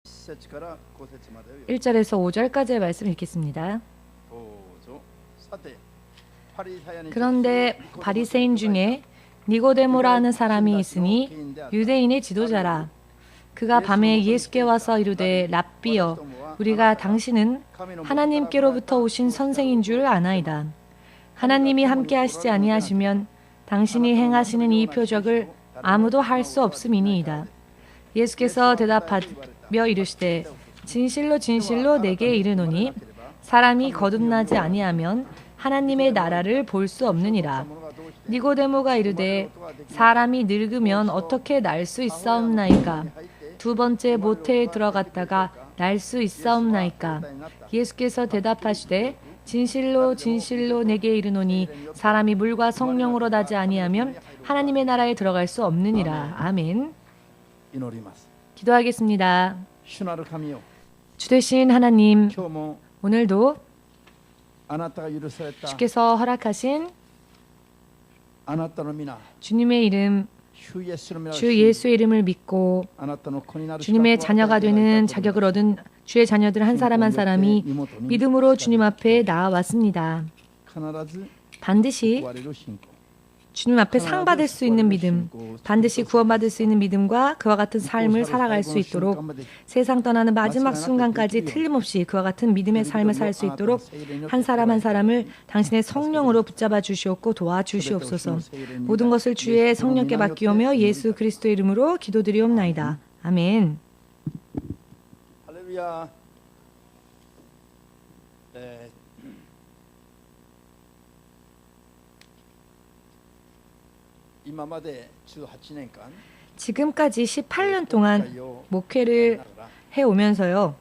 1절에서 5절까지의 말씀 읽겠습니다. 그런데 바리새인 중에 니고데모라 하는 사람이 있으니 유대인의 지도자라. 그가 밤에 예수께 와서 이르되 랍비여, 우리가 당신은 하나님께로부터 오신 선생인 줄 아나이다. 하나님이 함께 하시지 아니하시면 당신이 행하시는 이 표적을 아무도 할 수 없음이니이다. 예수께서 대답하며 이르시되 진실로 진실로 내게 이르노니 사람이 거듭나지 아니하면 하나님의 나라를 볼 수 없느니라. 니고데모가 이르되 사람이 늙으면 어떻게 날 수 있사옵나이까? 두 번째 모태에 들어갔다가 날 수 있사옵나이까? 예수께서 대답하시되 진실로 진실로 내게 이르노니 사람이 물과 성령으로 나지 아니하면 하나님의 나라에 들어갈 수 없느니라. 아멘. 기도하겠습니다. 주 되신 하나님, 오늘도 주께서 허락하신 주님의 이름, 주 예수의 이름을 믿고 주님의 자녀가 되는 자격을 얻은 주의 자녀들 한 사람 한 사람이 믿음으로 주님 앞에 나아왔습니다. 반드시 주님 앞에 상 받을 수 있는 믿음, 반드시 구원받을 수 있는 믿음과 그와 같은 삶을 살아갈 수 있도록 세상 떠나는 마지막 순간까지 틀림없이 그와 같은 믿음의 삶을 살 수 있도록 한 사람 한 사람을 당신의 성령으로 붙잡아 주시옵고 도와주시옵소서. 모든 것을 주의 성령께 맡기오며 예수 그리스도의 이름으로 기도드리옵나이다. 아멘. 할렐루야. 지금까지 18년 동안 목회를 해오면서요,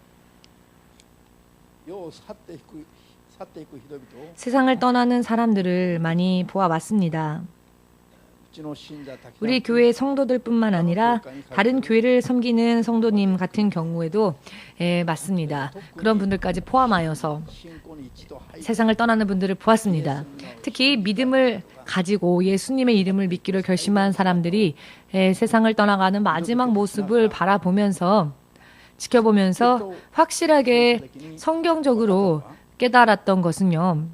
세상을 떠나는 사람들을 많이 보아왔습니다. 우리 교회 성도들뿐만 아니라 다른 교회를 섬기는 성도님 같은 경우에도 맞습니다. 그런 분들까지 포함하여서 세상을 떠나는 분들을 보았습니다. 특히 믿음을 가지고 예수님의 이름을 믿기로 결심한 사람들이 세상을 떠나가는 마지막 모습을 바라보면서 지켜보면서 확실하게 성경적으로 깨달았던 것은요,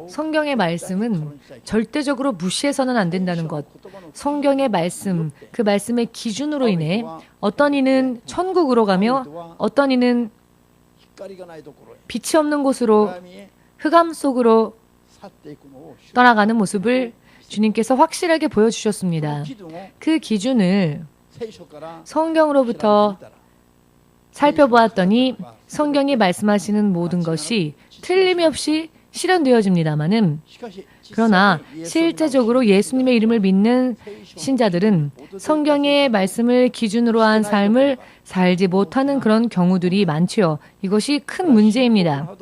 성경의 말씀은 절대적으로 무시해서는 안 된다는 것. 성경의 말씀, 그 말씀의 기준으로 인해 어떤 이는 천국으로 가며 어떤 이는 빛이 없는 곳으로 흑암 속으로 떠나가는 모습을 주님께서 확실하게 보여주셨습니다. 그 기준을 성경으로부터 살펴보았더니 성경이 말씀하시는 모든 것이 틀림이 없이 실현되어집니다마는, 그러나 실제적으로 예수님의 이름을 믿는 신자들은 성경의 말씀을 기준으로 한 삶을 살지 못하는 그런 경우들이 많지요. 이것이 큰 문제입니다.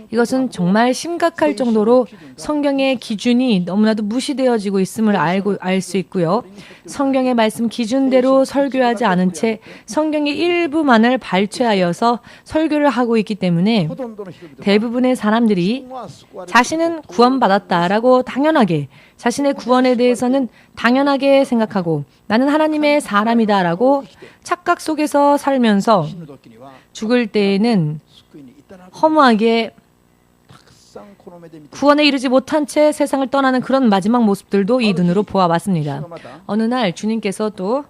이것은 정말 심각할 정도로 성경의 기준이 너무나도 무시되어지고 있음을 알 수 있고요. 성경의 말씀 기준대로 설교하지 않은 채 성경의 일부만을 발췌하여서 설교를 하고 있기 때문에 대부분의 사람들이 자신은 구원받았다라고 당연하게, 자신의 구원에 대해서는 당연하게 생각하고 나는 하나님의 사람이다라고 착각 속에서 살면서 죽을 때에는 허무하게 구원에 이르지 못한 채 세상을 떠나는 그런 마지막 모습들도 이 눈으로 보아왔습니다. 어느 날 주님께서 또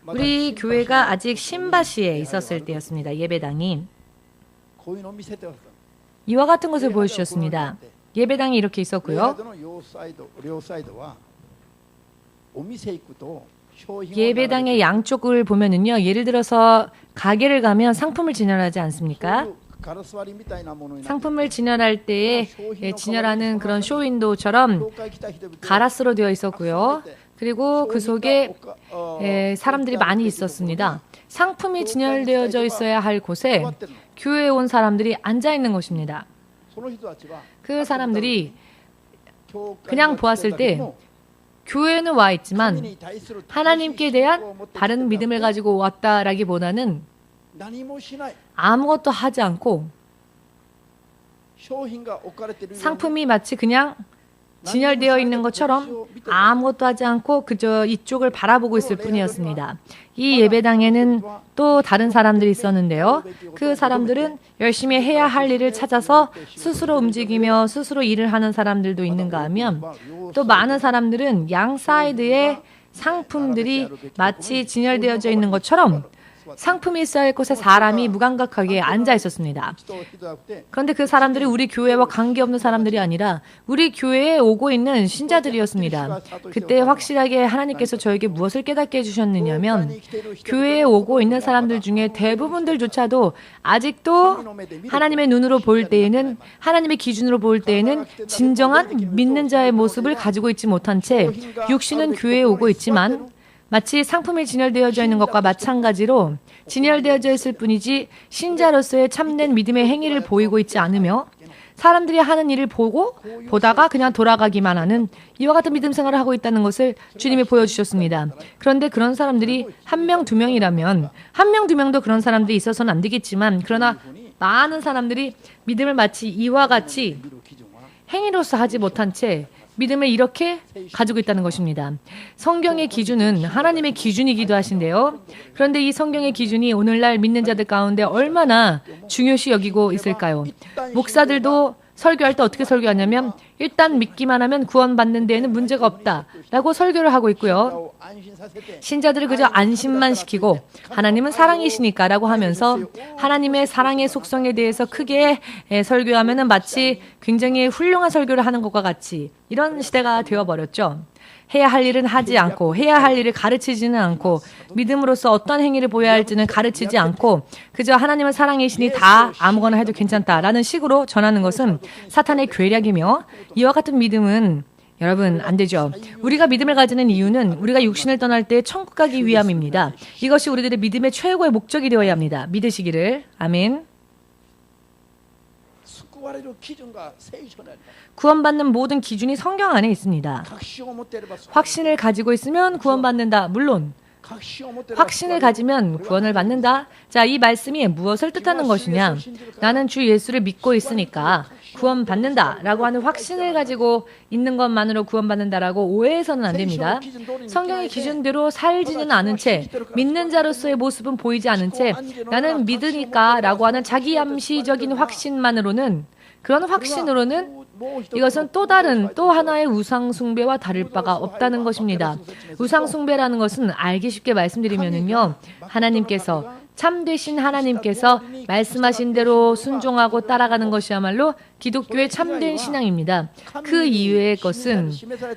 우리 교회가 아직 신바시에 있었을 때였습니다. 예배당이 이와 같은 것을 보여주셨습니다. 예배당이 이렇게 있었고요. 예배당의 양쪽을 보면은요, 예를 들어서 가게를 가면 상품을 진열하지 않습니까? 상품을 진열할 때에 진열하는 그런 쇼윈도우처럼 가라스로 되어 있었고요. 그리고 그 속에 사람들이 많이 있었습니다. 상품이 진열되어져 있어야 할 곳에 교회에 온 사람들이 앉아 있는 것입니다. 그 사람들이 그냥 보았을 때 교회는 와 있지만 하나님께 대한 바른 믿음을 가지고 왔다라기보다는 아무것도 하지 않고 상품이 마치 그냥 진열되어 있는 것처럼 아무것도 하지 않고 그저 이쪽을 바라보고 있을 뿐이었습니다. 이 예배당에는 또 다른 사람들이 있었는데요. 그 사람들은 열심히 해야 할 일을 찾아서 스스로 움직이며 스스로 일을 하는 사람들도 있는가 하면 또 많은 사람들은 양 사이드에 상품들이 마치 진열되어져 있는 것처럼 상품이 있어야 할 곳에 사람이 무감각하게 앉아 있었습니다. 그런데 그 사람들이 우리 교회와 관계없는 사람들이 아니라 우리 교회에 오고 있는 신자들이었습니다. 그때 확실하게 하나님께서 저에게 무엇을 깨닫게 해주셨느냐면 교회에 오고 있는 사람들 중에 대부분들조차도 아직도 하나님의 눈으로 볼 때에는 하나님의 기준으로 볼 때에는 진정한 믿는 자의 모습을 가지고 있지 못한 채 육신은 교회에 오고 있지만 마치 상품이 진열되어져 있는 것과 마찬가지로 진열되어져 있을 뿐이지 신자로서의 참된 믿음의 행위를 보이고 있지 않으며 사람들이 하는 일을 보다가 그냥 돌아가기만 하는 이와 같은 믿음 생활을 하고 있다는 것을 주님이 보여주셨습니다. 그런데 그런 사람들이 한 명, 두 명이라면 한 명, 두 명도 그런 사람들이 있어서는 안 되겠지만 그러나 많은 사람들이 믿음을 마치 이와 같이 행위로서 하지 못한 채 믿음을 이렇게 가지고 있다는 것입니다. 성경의 기준은 하나님의 기준이기도 하신데요. 그런데 이 성경의 기준이 오늘날 믿는 자들 가운데 얼마나 중요시 여기고 있을까요? 목사들도 설교할 때 어떻게 설교하냐면 일단 믿기만 하면 구원받는 데에는 문제가 없다라고 설교를 하고 있고요. 신자들을 그저 안심만 시키고 하나님은 사랑이시니까 라고 하면서 하나님의 사랑의 속성에 대해서 크게 설교하면 마치 굉장히 훌륭한 설교를 하는 것과 같이 이런 시대가 되어버렸죠. 해야 할 일은 하지 않고 해야 할 일을 가르치지는 않고 믿음으로서 어떤 행위를 보여야 할지는 가르치지 않고 그저 하나님은 사랑이시니 다 아무거나 해도 괜찮다라는 식으로 전하는 것은 사탄의 괴략이며 이와 같은 믿음은 여러분 안 되죠. 우리가 믿음을 가지는 이유는 우리가 육신을 떠날 때 천국 가기 위함입니다. 이것이 우리들의 믿음의 최고의 목적이 되어야 합니다. 믿으시기를. 아멘. 구원받는 모든 기준이 성경 안에 있습니다. 확신을 가지고 있으면 구원받는다. 물론 확신을 가지면 구원을 받는다. 자, 이 말씀이 무엇을 뜻하는 것이냐? 나는 주 예수를 믿고 있으니까 구원받는다 라고 하는 확신을 가지고 있는 것만으로 구원받는다라고 오해해서는 안 됩니다. 성경의 기준대로 살지는 않은 채 믿는 자로서의 모습은 보이지 않은 채 나는 믿으니까 라고 하는 자기 암시적인 확신만으로는 그런 확신으로는 이것은 또 하나의 우상숭배와 다를 바가 없다는 것입니다. 우상숭배라는 것은 알기 쉽게 말씀드리면은요, 하나님께서 참되신 하나님께서 말씀하신 대로 순종하고 따라가는 것이야말로 기독교의 참된 신앙입니다. 그 이외의 것은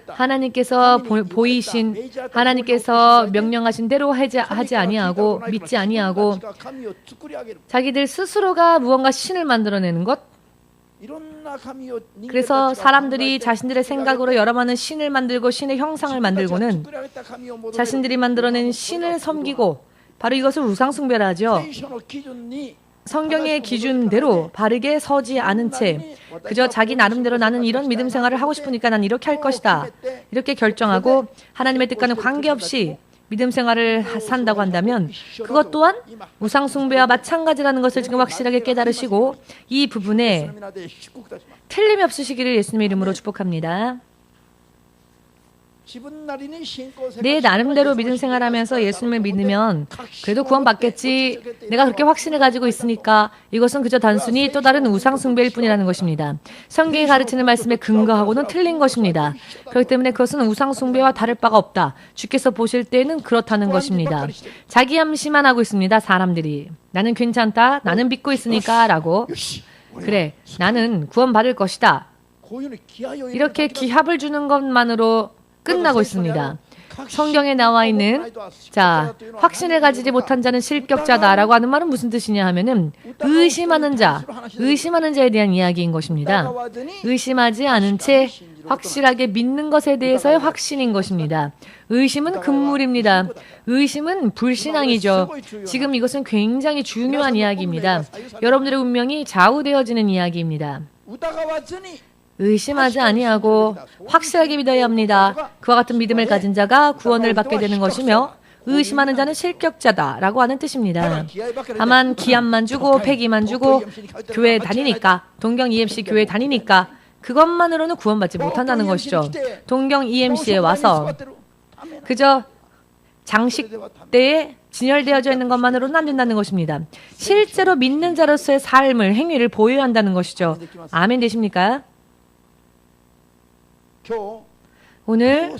하나님께서 보이신 하나님께서 명령하신 대로 하지 아니하고 믿지 아니하고 자기들 스스로가 무언가 신을 만들어내는 것. 그래서 사람들이 자신들의 생각으로 여러 많은 신을 만들고 신의 형상을 만들고는 자신들이 만들어낸 신을 섬기고 바로 이것을 우상숭배라 하죠. 성경의 기준대로 바르게 서지 않은 채 그저 자기 나름대로 나는 이런 믿음 생활을 하고 싶으니까 난 이렇게 할 것이다. 이렇게 결정하고 하나님의 뜻과는 관계없이 믿음 생활을 산다고 한다면 그것 또한 우상숭배와 마찬가지라는 것을 지금 확실하게 깨달으시고 이 부분에 틀림이 없으시기를 예수님의 이름으로 축복합니다. 내 나름대로 믿음 생활하면서 예수님을 믿으면 그래도 구원받겠지. 내가 그렇게 확신을 가지고 있으니까 이것은 그저 단순히 또 다른 우상숭배일 뿐이라는 것입니다. 성경이 가르치는 말씀에 근거하고는 틀린 것입니다. 그렇기 때문에 그것은 우상숭배와 다를 바가 없다. 주께서 보실 때는 그렇다는 것입니다. 자기 암시만 하고 있습니다. 사람들이. 나는 괜찮다. 나는 믿고 있으니까 라고. 그래. 나는 구원받을 것이다. 이렇게 기합을 주는 것만으로 끝나고 있습니다. 성경에 나와 있는 확신을 가지지 못한 자는 실격자다라고 하는 말은 무슨 뜻이냐 하면은 의심하는 자에 대한 이야기인 것입니다. 의심하지 않은 채 확실하게 믿는 것에 대해서의 확신인 것입니다. 의심은 금물입니다. 의심은 불신앙이죠. 지금 이것은 굉장히 중요한 이야기입니다. 여러분들의 운명이 좌우되어지는 이야기입니다. 의심하지 아니하고 확실하게 믿어야 합니다. 그와 같은 믿음을 가진 자가 구원을 받게 되는 것이며 의심하는 자는 실격자다라고 하는 뜻입니다. 다만 기합만 주고 폐기만 주고 교회 다니니까 동경 EMC 교회 다니니까 그것만으로는 구원받지 못한다는 것이죠. 동경 EMC에 와서 그저 장식대에 진열되어져 있는 것만으로는 안 된다는 것입니다. 실제로 믿는 자로서의 삶을, 행위를 보여야 한다는 것이죠. 아멘 되십니까? 오늘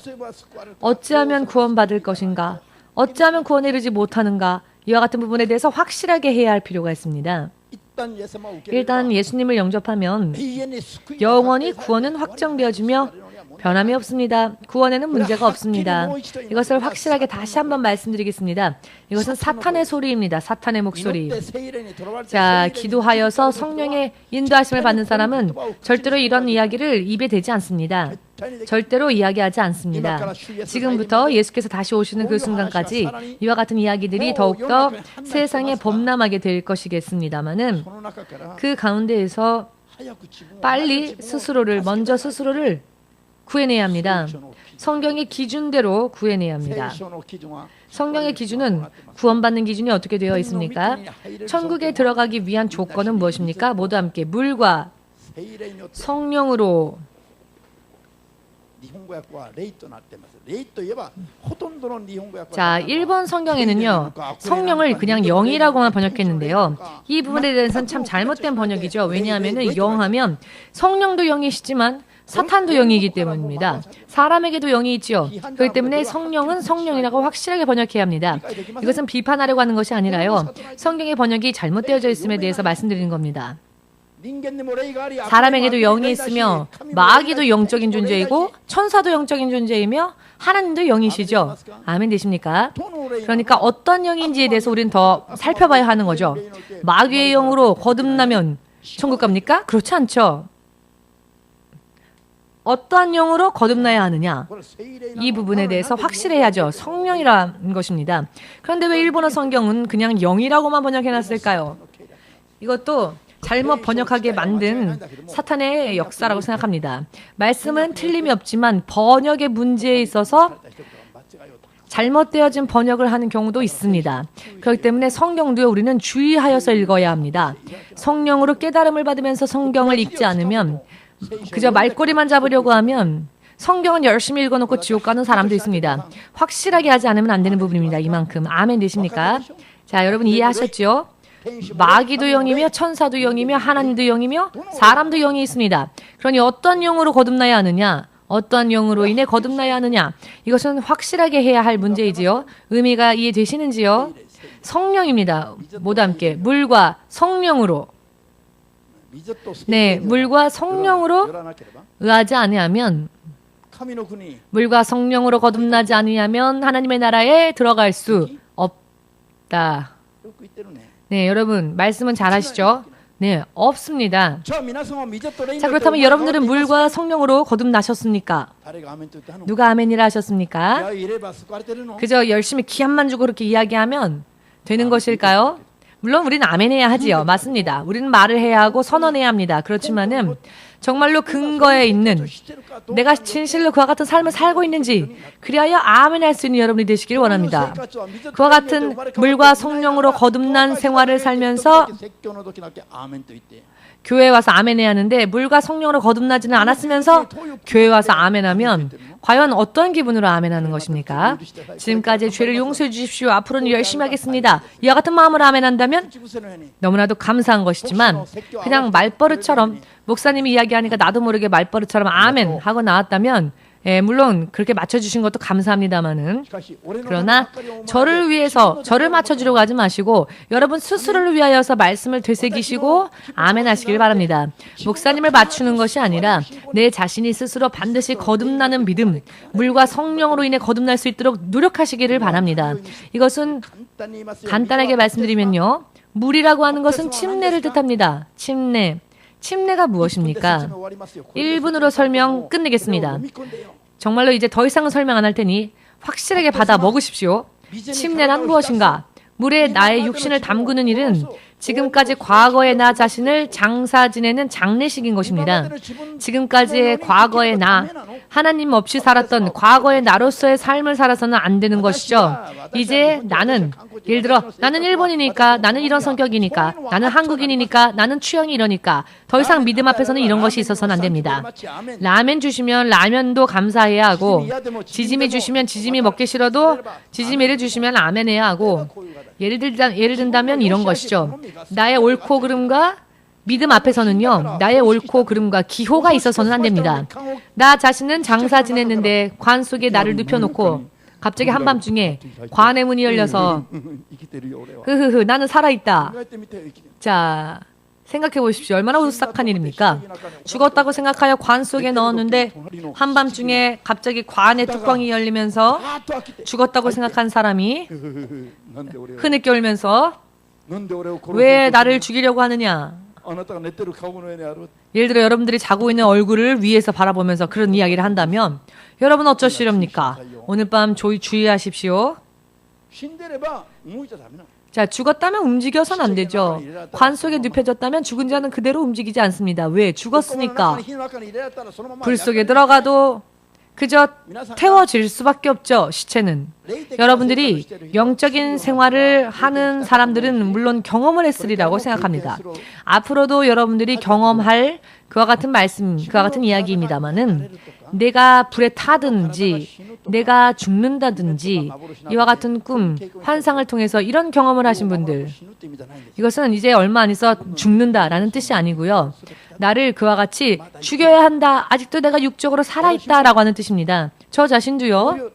어찌하면 구원받을 것인가? 어찌하면 구원에 이르지 못하는가? 이와 같은 부분에 대해서 확실하게 해야 할 필요가 있습니다. 일단 예수님을 영접하면 영원히 구원은 확정되어지며 변함이 없습니다. 구원에는 문제가 없습니다. 이것을 확실하게 다시 한번 말씀드리겠습니다. 이것은 사탄의 소리입니다. 사탄의 목소리. 자, 기도하여서 성령의 인도하심을 받는 사람은 절대로 이런 이야기를 입에 대지 않습니다. 절대로 이야기하지 않습니다. 지금부터 예수께서 다시 오시는 그 순간까지 이와 같은 이야기들이 더욱더 세상에 범람하게 될 것이겠습니다마는 그 가운데에서 빨리 먼저 스스로를 구해내야 합니다. 성경의 기준대로 구해내야 합니다. 성경의 기준은 구원받는 기준이 어떻게 되어 있습니까? 천국에 들어가기 위한 조건은 무엇입니까? 모두 함께 물과 성령으로 자, 일본 성경에는요, 성령을 그냥 영이라고만 번역했는데요. 이 부분에 대해서는 참 잘못된 번역이죠. 왜냐하면 영하면 성령도 영이시지만 사탄도 영이기 때문입니다. 사람에게도 영이 있죠. 그렇기 때문에 성령은 성령이라고 확실하게 번역해야 합니다. 이것은 비판하려고 하는 것이 아니라요. 성경의 번역이 잘못되어져 있음에 대해서 말씀드리는 겁니다. 사람에게도 영이 있으며 마귀도 영적인 존재이고 천사도 영적인 존재이며 하나님도 영이시죠. 아멘 되십니까? 그러니까 어떤 영인지에 대해서 우리는 더 살펴봐야 하는 거죠. 마귀의 영으로 거듭나면 천국 갑니까? 그렇지 않죠. 어떠한 영으로 거듭나야 하느냐? 이 부분에 대해서 확실해야죠. 성령이라는 것입니다. 그런데 왜 일본어 성경은 그냥 영이라고만 번역해놨을까요? 이것도 잘못 번역하게 만든 사탄의 역사라고 생각합니다. 말씀은 틀림이 없지만 번역의 문제에 있어서 잘못되어진 번역을 하는 경우도 있습니다. 그렇기 때문에 성경도 우리는 주의하여서 읽어야 합니다. 성령으로 깨달음을 받으면서 성경을 읽지 않으면 그저 말꼬리만 잡으려고 하면 성경은 열심히 읽어놓고 지옥 가는 사람도 있습니다. 확실하게 하지 않으면 안 되는 부분입니다. 이만큼. 아멘 되십니까? 자, 여러분 이해하셨죠? 마귀도 영이며 천사도 영이며 하나님도 영이며 사람도 영이 있습니다. 그러니 어떤 영으로 거듭나야 하느냐? 어떠한 영으로 인해 거듭나야 하느냐? 이것은 확실하게 해야 할 문제이지요. 의미가 이해되시는지요? 성령입니다. 모두 함께 물과 성령으로. 네, 물과 성령으로 의하지 아니하면 물과 성령으로 거듭나지 아니하면 하나님의 나라에 들어갈 수 없다. 네, 여러분 말씀은 잘 하시죠? 네, 없습니다. 자, 그렇다면 여러분들은 물과 성령으로 거듭나셨습니까? 누가 아멘이라 하셨습니까? 그저 열심히 기합만 주고 그렇게 이야기하면 되는 것일까요? 물론 우리는 아멘해야 하지요. 맞습니다. 우리는 말을 해야 하고 선언해야 합니다. 그렇지만은 정말로 근거에 있는 내가 진실로 그와 같은 삶을 살고 있는지 그리하여 아멘할 수 있는 여러분이 되시길 원합니다. 그와 같은 물과 성령으로 거듭난 생활을 살면서 교회에 와서 아멘해야 하는데 물과 성령으로 거듭나지는 않았으면서 교회에 와서 아멘하면 과연 어떤 기분으로 아멘하는 것입니까? 지금까지 죄를 용서해 주십시오. 앞으로는 열심히 하겠습니다. 이와 같은 마음으로 아멘한다면 너무나도 감사한 것이지만 그냥 말버릇처럼 목사님이 이야기하니까 나도 모르게 말버릇처럼 아멘 하고 나왔다면 물론 그렇게 맞춰주신 것도 감사합니다마는 그러나 저를 위해서 저를 맞춰주려고 하지 마시고 여러분 스스로를 위하여서 말씀을 되새기시고 아멘 하시길 바랍니다. 목사님을 맞추는 것이 아니라 내 자신이 스스로 반드시 거듭나는 믿음, 물과 성령으로 인해 거듭날 수 있도록 노력하시기를 바랍니다. 이것은 간단하게 말씀드리면요. 물이라고 하는 것은 침례를 뜻합니다. 침례가 무엇입니까? 1분으로 설명 끝내겠습니다. 정말로 이제 더 이상은 설명 안 할 테니 확실하게 받아 먹으십시오. 침례란 무엇인가? 물에 나의 육신을 담그는 일은 지금까지 과거의 나 자신을 장사 지내는 장례식인 것입니다. 지금까지의 과거의 나, 하나님 없이 살았던 과거의 나로서의 삶을 살아서는 안 되는 것이죠. 이제 나는, 예를 들어 나는 일본이니까, 나는 이런 성격이니까, 나는 한국인이니까, 나는 취향이 이러니까 더 이상 믿음 앞에서는 이런 것이 있어서는 안 됩니다. 라면 주시면 라면도 감사해야 하고, 지짐이 주시면 지짐이 먹기 싫어도 지짐이를 주시면 아멘 해야 하고, 예를 든다면 이런 것이죠. 나의 옳고 그름과 믿음 앞에서는요, 나의 옳고 그름과 기호가 있어서는 안 됩니다. 나 자신은 장사 지냈는데 관 속에 나를 눕혀놓고 갑자기 한밤중에 관의 문이 열려서 흐흐흐 나는 살아있다. 자, 생각해 보십시오. 얼마나 오싹한 일입니까? 죽었다고 생각하여 관 속에 넣었는데 한밤중에 갑자기 관의 뚜껑이 열리면서 죽었다고 생각한 사람이 흐느껴 울면서 왜 나를 죽이려고 하느냐? 예를 들어 여러분들이 자고 있는 얼굴을 위에서 바라보면서 그런 이야기를 한다면 여러분 어쩌시렵니까? 오늘 밤 주의하십시오. 자, 죽었다면 움직여서는 안 되죠. 관 속에 눕혀졌다면 죽은 자는 그대로 움직이지 않습니다. 왜? 죽었으니까. 불 속에 들어가도 그저 태워질 수밖에 없죠, 시체는. 여러분들이 영적인 생활을 하는 사람들은 물론 경험을 했으리라고 생각합니다. 앞으로도 여러분들이 경험할 그와 같은 말씀, 그와 같은 이야기입니다만은 내가 불에 타든지 내가 죽는다든지 이와 같은 꿈, 환상을 통해서 이런 경험을 하신 분들, 이것은 이제 얼마 안 있어 죽는다라는 뜻이 아니고요. 나를 그와 같이 죽여야 한다. 아직도 내가 육적으로 살아있다라고 하는 뜻입니다. 저 자신도요.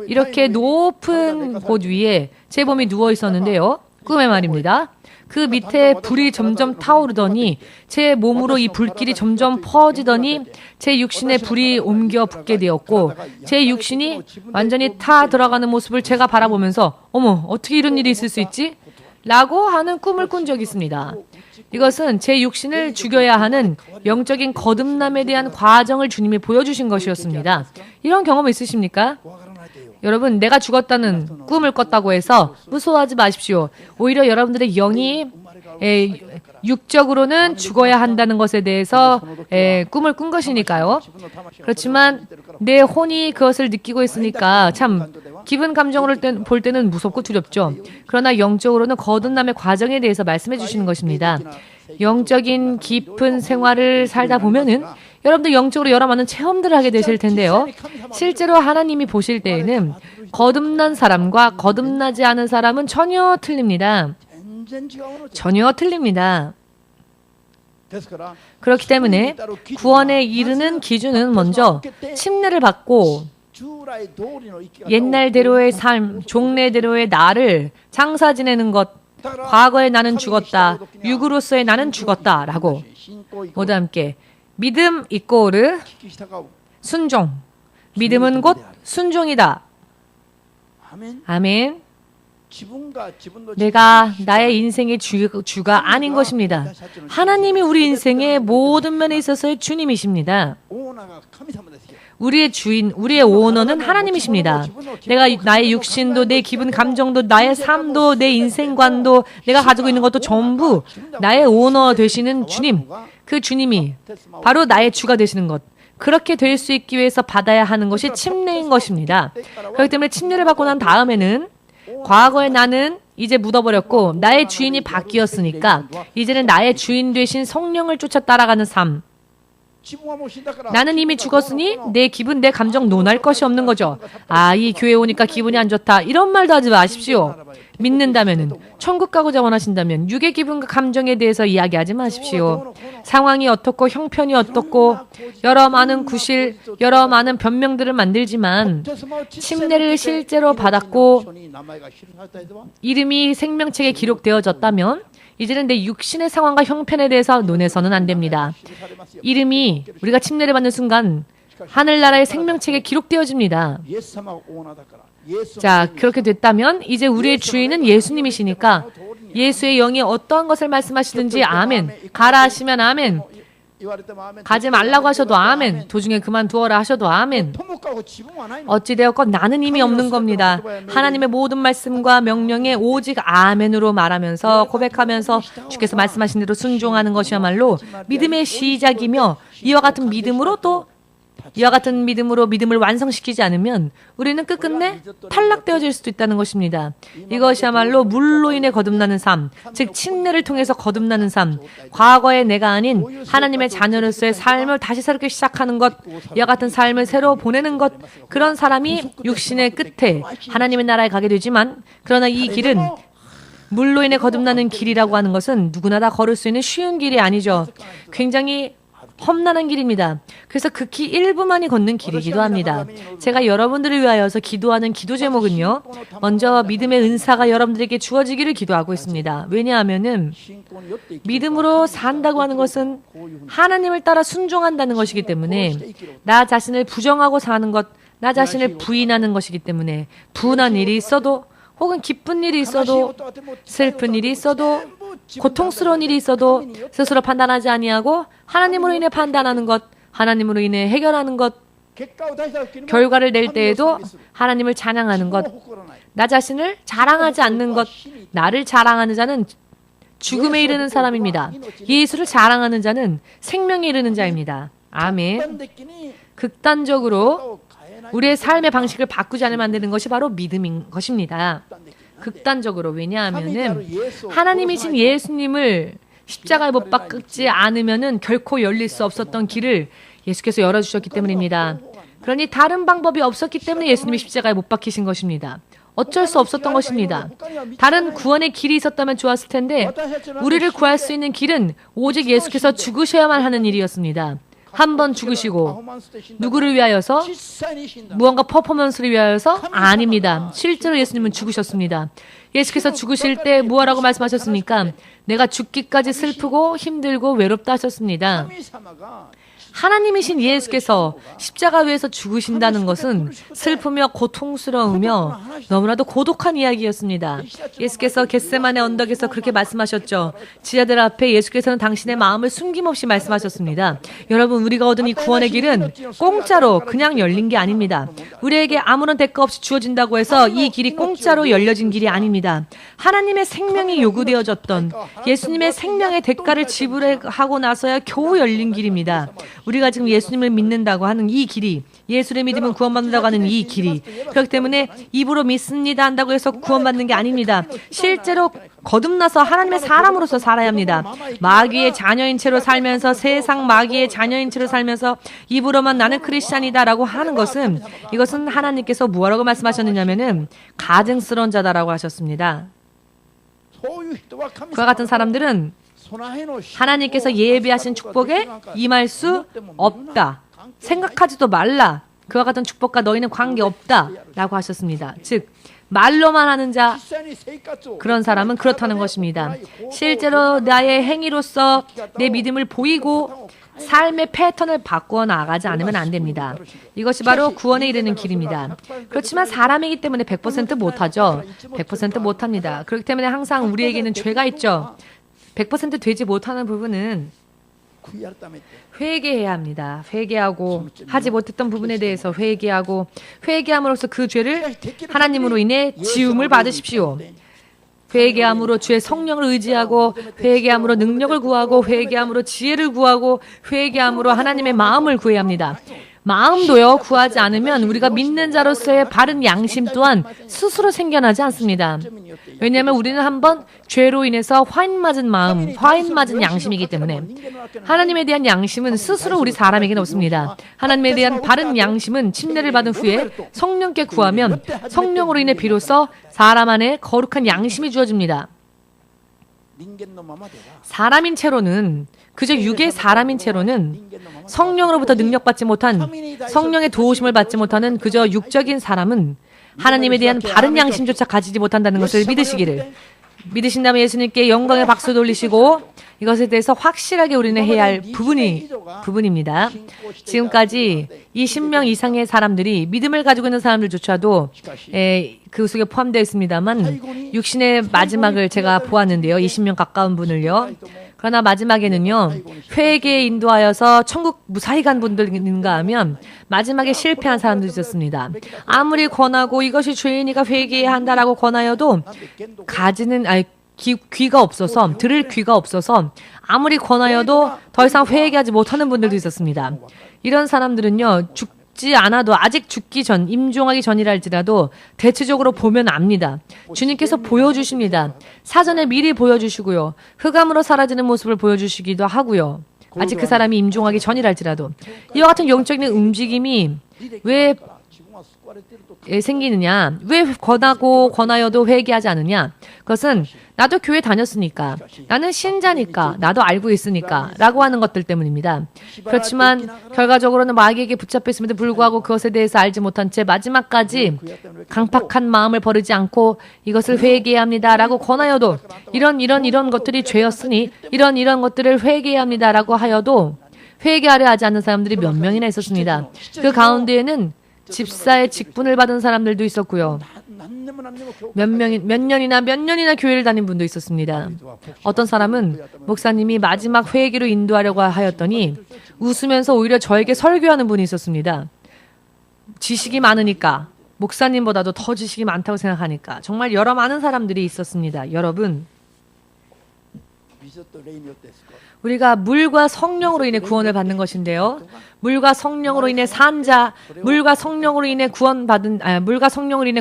이렇게 높은 곳 위에 제 몸이 누워 있었는데요. 꿈에 말입니다. 그 밑에 불이 점점 타오르더니 제 몸으로 이 불길이 점점 퍼지더니 제 육신에 불이 옮겨 붙게 되었고 제 육신이 완전히 타 들어가는 모습을 제가 바라보면서 어머, 어떻게 이런 일이 있을 수 있지? 라고 하는 꿈을 꾼 적이 있습니다. 이것은 제 육신을 죽여야 하는 영적인 거듭남에 대한 과정을 주님이 보여주신 것이었습니다. 이런 경험 있으십니까? 여러분, 내가 죽었다는 꿈을 꿨다고 해서 무서워하지 마십시오. 오히려 여러분들의 영이 육적으로는 죽어야 한다는 것에 대해서 꿈을 꾼 것이니까요. 그렇지만 내 혼이 그것을 느끼고 있으니까 참 기분 감정으로 볼 때는 무섭고 두렵죠. 그러나 영적으로는 거듭남의 과정에 대해서 말씀해 주시는 것입니다. 영적인 깊은 생활을 살다 보면은 여러분들 영적으로 여러 많은 체험들을 하게 되실 텐데요. 실제로 하나님이 보실 때에는 거듭난 사람과 거듭나지 않은 사람은 전혀 틀립니다. 전혀 틀립니다. 그렇기 때문에 구원에 이르는 기준은 먼저 침례를 받고 옛날대로의 삶, 종래대로의 나를 장사 지내는 것, 과거에 나는 죽었다, 육으로서의 나는 죽었다라고 모두 함께 믿음 이꼬르 순종. 믿음은 곧 순종이다. 아멘. 내가 나의 인생의 주가 아닌 것입니다. 하나님이 우리 인생의 모든 면에 있어서의 주님이십니다. 우리의 주인, 우리의 오너는 하나님이십니다. 내가 나의 육신도, 내 기분, 감정도, 나의 삶도, 내 인생관도, 내가 가지고 있는 것도 전부 나의 오너 되시는 주님, 그 주님이 바로 나의 주가 되시는 것. 그렇게 될 수 있기 위해서 받아야 하는 것이 침례인 것입니다. 그렇기 때문에 침례를 받고 난 다음에는 과거의 나는 이제 묻어버렸고 나의 주인이 바뀌었으니까 이제는 나의 주인 되신 성령을 쫓아 따라가는 삶. 나는 이미 죽었으니 내 기분, 내 감정 논할 것이 없는 거죠. 아, 이 교회 오니까 기분이 안 좋다. 이런 말도 하지 마십시오. 믿는다면은, 천국 가고자 원하신다면 육의 기분과 감정에 대해서 이야기하지 마십시오. 상황이 어떻고 형편이 어떻고 여러 많은 구실, 여러 많은 변명들을 만들지만 침례를 실제로 받았고 이름이 생명책에 기록되어졌다면 이제는 내 육신의 상황과 형편에 대해서 논해서는 안 됩니다. 이름이 우리가 침례를 받는 순간 하늘나라의 생명책에 기록되어집니다. 자, 그렇게 됐다면 이제 우리의 주인은 예수님이시니까 예수의 영이 어떠한 것을 말씀하시든지 아멘, 가라 하시면 아멘, 가지 말라고 하셔도 아멘. 도중에 그만두어라 하셔도 아멘. 어찌되었건 나는 힘이 없는 겁니다. 하나님의 모든 말씀과 명령에 오직 아멘으로 말하면서 고백하면서 주께서 말씀하신 대로 순종하는 것이야말로 믿음의 시작이며 이와 같은 믿음으로 믿음을 완성시키지 않으면 우리는 끝끝내 탈락되어질 수도 있다는 것입니다. 이것이야말로 물로 인해 거듭나는 삶, 즉 침례를 통해서 거듭나는 삶, 과거의 내가 아닌 하나님의 자녀로서의 삶을 다시 새롭게 시작하는 것, 이와 같은 삶을 새로 보내는 것, 그런 사람이 육신의 끝에 하나님의 나라에 가게 되지만, 그러나 이 길은 물로 인해 거듭나는 길이라고 하는 것은 누구나 다 걸을 수 있는 쉬운 길이 아니죠. 굉장히 험난한 길입니다. 그래서 극히 일부만이 걷는 길이기도 합니다. 제가 여러분들을 위하여서 기도하는 기도 제목은요, 먼저 믿음의 은사가 여러분들에게 주어지기를 기도하고 있습니다. 왜냐하면은 믿음으로 산다고 하는 것은 하나님을 따라 순종한다는 것이기 때문에, 나 자신을 부정하고 사는 것, 나 자신을 부인하는 것이기 때문에, 분한 일이 있어도 혹은 기쁜 일이 있어도 슬픈 일이 있어도 고통스러운 일이 있어도 스스로 판단하지 아니하고 하나님으로 인해 판단하는 것, 하나님으로 인해 해결하는 것, 결과를 낼 때에도 하나님을 찬양하는 것, 나 자신을 자랑하지 않는 것. 나를 자랑하는 자는 죽음에 이르는 사람입니다. 예수를 자랑하는 자는 생명에 이르는 자입니다. 아멘. 극단적으로 우리의 삶의 방식을 바꾸지 않으면 안 되는 것이 바로 믿음인 것입니다. 극단적으로. 왜냐하면은 하나님이신 예수님을 십자가에 못 박지 않으면은 결코 열릴 수 없었던 길을 예수께서 열어주셨기 때문입니다. 그러니 다른 방법이 없었기 때문에 예수님이 십자가에 못 박히신 것입니다. 어쩔 수 없었던 것입니다. 다른 구원의 길이 있었다면 좋았을 텐데 우리를 구할 수 있는 길은 오직 예수께서 죽으셔야만 하는 일이었습니다. 한 번 죽으시고 누구를 위하여서? 무언가 퍼포먼스를 위하여서? 아닙니다. 실제로 예수님은 죽으셨습니다. 예수께서 죽으실 때 무엇라고 말씀하셨습니까? 내가 죽기까지 슬프고 힘들고 외롭다 하셨습니다. 하나님이신 예수께서 십자가 위에서 죽으신다는 것은 슬프며 고통스러우며 너무나도 고독한 이야기였습니다. 예수께서 겟세마네 언덕에서 그렇게 말씀하셨죠. 지하들 앞에 예수께서는 당신의 마음을 숨김없이 말씀하셨습니다. 여러분, 우리가 얻은 이 구원의 길은 공짜로 그냥 열린 게 아닙니다. 우리에게 아무런 대가 없이 주어진다고 해서 이 길이 공짜로 열려진 길이 아닙니다. 하나님의 생명이 요구되어졌던 예수님의 생명의 대가를 지불하고 나서야 겨우 열린 길입니다. 우리가 지금 예수님을 믿는다고 하는 이 길이, 예수를 믿으면 구원받는다고 하는 이 길이, 그렇기 때문에 입으로 믿습니다 한다고 해서 구원받는 게 아닙니다. 실제로 거듭나서 하나님의 사람으로서 살아야 합니다. 마귀의 자녀인 채로 살면서, 세상 마귀의 자녀인 채로 살면서 입으로만 나는 크리스찬이다 라고 하는 것은, 이것은 하나님께서 뭐라고 말씀하셨느냐면은 가증스러운 자다라고 하셨습니다. 그와 같은 사람들은 하나님께서 예비하신 축복에 임할 수 없다. 생각하지도 말라. 그와 같은 축복과 너희는 관계없다 라고 하셨습니다. 즉 말로만 하는 자, 그런 사람은 그렇다는 것입니다. 실제로 나의 행위로서 내 믿음을 보이고 삶의 패턴을 바꾸어 나가지 않으면 안 됩니다. 이것이 바로 구원에 이르는 길입니다. 그렇지만 사람이기 때문에 100% 못하죠. 100% 못합니다. 그렇기 때문에 항상 우리에게는 죄가 있죠. 100% 되지 못하는 부분은 회개해야 합니다. 회개하고 하지 못했던 부분에 대해서 회개하고, 회개함으로써 그 죄를 하나님으로 인해 지움을 받으십시오. 회개함으로 주의 성령을 의지하고, 회개함으로 능력을 구하고, 회개함으로 지혜를 구하고, 회개함으로 하나님의 마음을 구해야 합니다. 마음도요, 구하지 않으면 우리가 믿는 자로서의 바른 양심 또한 스스로 생겨나지 않습니다. 왜냐하면 우리는 한번 죄로 인해서 화인 맞은 마음, 화인 맞은 양심이기 때문에 하나님에 대한 양심은 스스로 우리 사람에게는 없습니다. 하나님에 대한 바른 양심은 침례를 받은 후에 성령께 구하면 성령으로 인해 비로소 사람 안에 거룩한 양심이 주어집니다. 사람인 채로는, 그저 육의 사람인 채로는 성령으로부터 능력받지 못한, 성령의 도우심을 받지 못하는 그저 육적인 사람은 하나님에 대한 바른 양심조차 가지지 못한다는 것을 믿으신다면 예수님께 영광의 박수 돌리시고, 이것에 대해서 확실하게 우리는 해야 할 부분입니다. 지금까지 20명 이상의 사람들이, 믿음을 가지고 있는 사람들조차도 그 속에 포함되어 있습니다만 육신의 마지막을 제가 보았는데요. 20명 가까운 분을요. 그러나 마지막에는요, 회개에 인도하여서 천국 무사히 간 분들인가 하면 마지막에 실패한 사람들이 있었습니다. 아무리 권하고 이것이 죄이니까 회개해야 한다라고 권하여도 귀가 없어서, 들을 귀가 없어서 아무리 권하여도 더 이상 회개하지 못하는 분들도 있었습니다. 이런 사람들은요, 죽지 않아도 아직 죽기 전, 임종하기 전이라 할지라도 대체적으로 보면 압니다. 주님께서 보여주십니다. 사전에 미리 보여주시고요. 흑암으로 사라지는 모습을 보여주시기도 하고요. 아직 그 사람이 임종하기 전이라 할지라도. 이와 같은 영적인 움직임이 왜 생기느냐? 왜 권하여도 회개하지 않느냐? 그것은 나도 교회 다녔으니까, 나는 신자니까, 나도 알고 있으니까 라고 하는 것들 때문입니다. 그렇지만 결과적으로는 마귀에게 붙잡혔음에도 불구하고 그것에 대해서 알지 못한 채 마지막까지 강팍한 마음을 버리지 않고 이것을 회개해야 합니다 라고 권하여도 이런 것들이 죄였으니 이런 것들을 회개해야 합니다 라고 하여도 회개하려 하지 않는 사람들이 몇 명이나 있었습니다. 그 가운데에는 집사의 직분을 받은 사람들도 있었고요. 몇 년이나 교회를 다닌 분도 있었습니다. 어떤 사람은 목사님이 마지막 회개로 인도하려고 하였더니 웃으면서 오히려 저에게 설교하는 분이 있었습니다. 지식이 많으니까, 목사님보다도 더 지식이 많다고 생각하니까 정말 여러 많은 사람들이 있었습니다. 여러분, 우리가 물과 성령으로 인해 구원을 받는 것인데요. 물과 성령으로 인해 산 자, 물과 성령으로 인해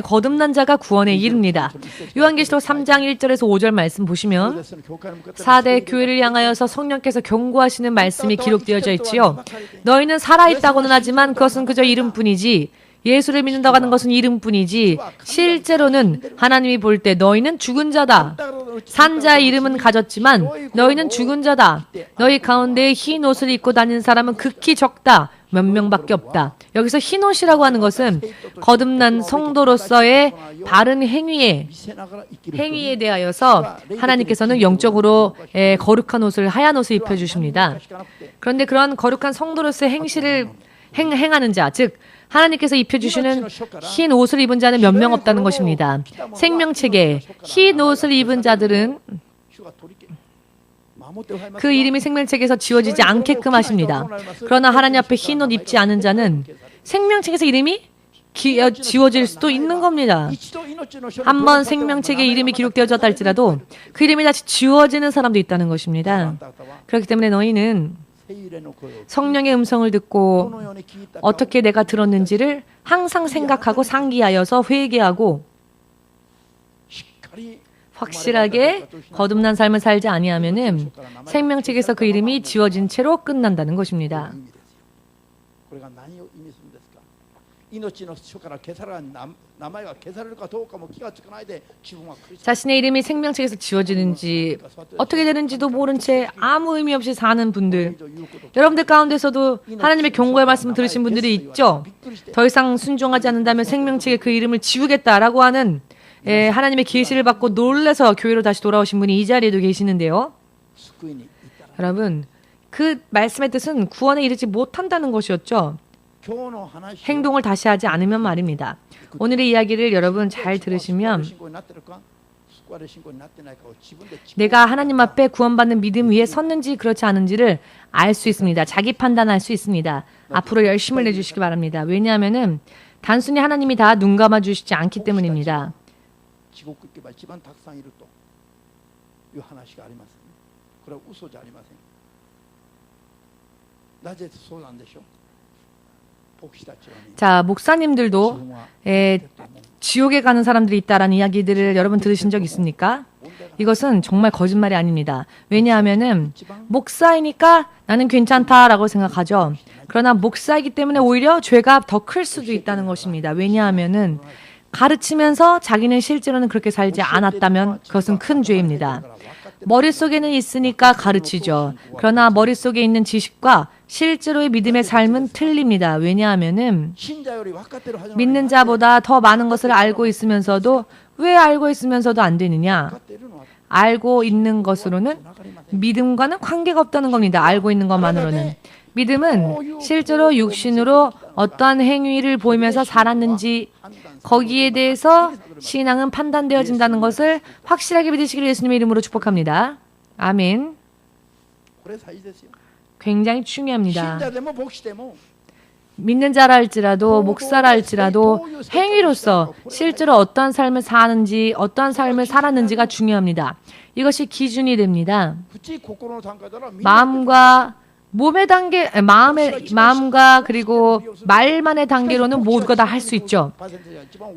거듭난 자가 구원에 이릅니다. 요한계시록 3장 1절에서 5절 말씀 보시면 4대 교회를 향하여서 성령께서 경고하시는 말씀이 기록되어져 있지요. 너희는 살아있다고는 하지만 그것은 그저 이름뿐이지, 예수를 믿는다고 하는 것은 이름뿐이지 실제로는 하나님이 볼 때 너희는 죽은 자다. 산 자의 이름은 가졌지만 너희는 죽은 자다. 너희 가운데 흰 옷을 입고 다니는 사람은 극히 적다. 몇 명밖에 없다. 여기서 흰 옷이라고 하는 것은 거듭난 성도로서의 바른 행위에 대하여서 하나님께서는 영적으로 거룩한 옷을, 하얀 옷을 입혀주십니다. 그런데 그런 거룩한 성도로서의 행실을 행하는 자, 즉 하나님께서 입혀주시는 흰 옷을 입은 자는 몇 명 없다는 것입니다. 생명책에 흰 옷을 입은 자들은 그 이름이 생명책에서 지워지지 않게끔 하십니다. 그러나 하나님 앞에 흰 옷 입지 않은 자는 생명책에서 이름이 지워질 수도 있는 겁니다. 한번 생명책에 이름이 기록되어졌다 할지라도 그 이름이 다시 지워지는 사람도 있다는 것입니다. 그렇기 때문에 너희는 성령의 음성을 듣고 어떻게 내가 들었는지를 항상 생각하고 상기하여서 회개하고 확실하게 거듭난 삶을 살지 아니하면은 생명책에서 그 이름이 지워진 채로 끝난다는 것입니다. 자신의 이름이 생명책에서 지워지는지 어떻게 되는지도 모른 채 아무 의미 없이 사는 분들, 여러분들 가운데서도 하나님의 경고의 말씀을 들으신 분들이 있죠. 더 이상 순종하지 않는다면 생명책에 그 이름을 지우겠다라고 하는 하나님의 계시를 받고 놀라서 교회로 다시 돌아오신 분이 이 자리에도 계시는데요. 여러분, 그 말씀의 뜻은 구원에 이르지 못한다는 것이었죠. 행동을 다시 하지 않으면 말입니다. 오늘의 이야기를 여러분 잘 들으시면 내가 하나님 앞에 구원받는 믿음 위에 섰는지 그렇지 않은지를 알 수 있습니다. 자기 판단할 수 있습니다. 앞으로 열심을 내주시기 바랍니다. 왜냐하면 단순히 하나님이 다 눈 감아 주시지 않기 때문입니다. 자, 목사님들도 지옥에 가는 사람들이 있다라는 이야기들을 여러분 들으신 적 있습니까? 이것은 정말 거짓말이 아닙니다. 왜냐하면은 목사이니까 나는 괜찮다라고 생각하죠. 그러나 목사이기 때문에 오히려 죄가 더 클 수도 있다는 것입니다. 왜냐하면은 가르치면서 자기는 실제로는 그렇게 살지 않았다면 그것은 큰 죄입니다. 머릿속에는 있으니까 가르치죠. 그러나 머릿속에 있는 지식과 실제로의 믿음의 삶은 틀립니다. 왜냐하면은 믿는 자보다 더 많은 것을 알고 있으면서도 왜 알고 있으면서도 안 되느냐? 알고 있는 것으로는 믿음과는 관계가 없다는 겁니다. 알고 있는 것만으로는. 믿음은 실제로 육신으로 어떠한 행위를 보이면서 살았는지 거기에 대해서 신앙은 판단되어진다는 것을 확실하게 믿으시기를 예수님의 이름으로 축복합니다. 아멘. 굉장히 중요합니다. 믿는 자라 할지라도 목사라 할지라도 행위로서 실제로 어떠한 삶을 사는지 어떠한 삶을 살았는지가 중요합니다. 이것이 기준이 됩니다. 마음과 몸의 단계, 마음과 그리고 말만의 단계로는 모두가 다 할 수 있죠.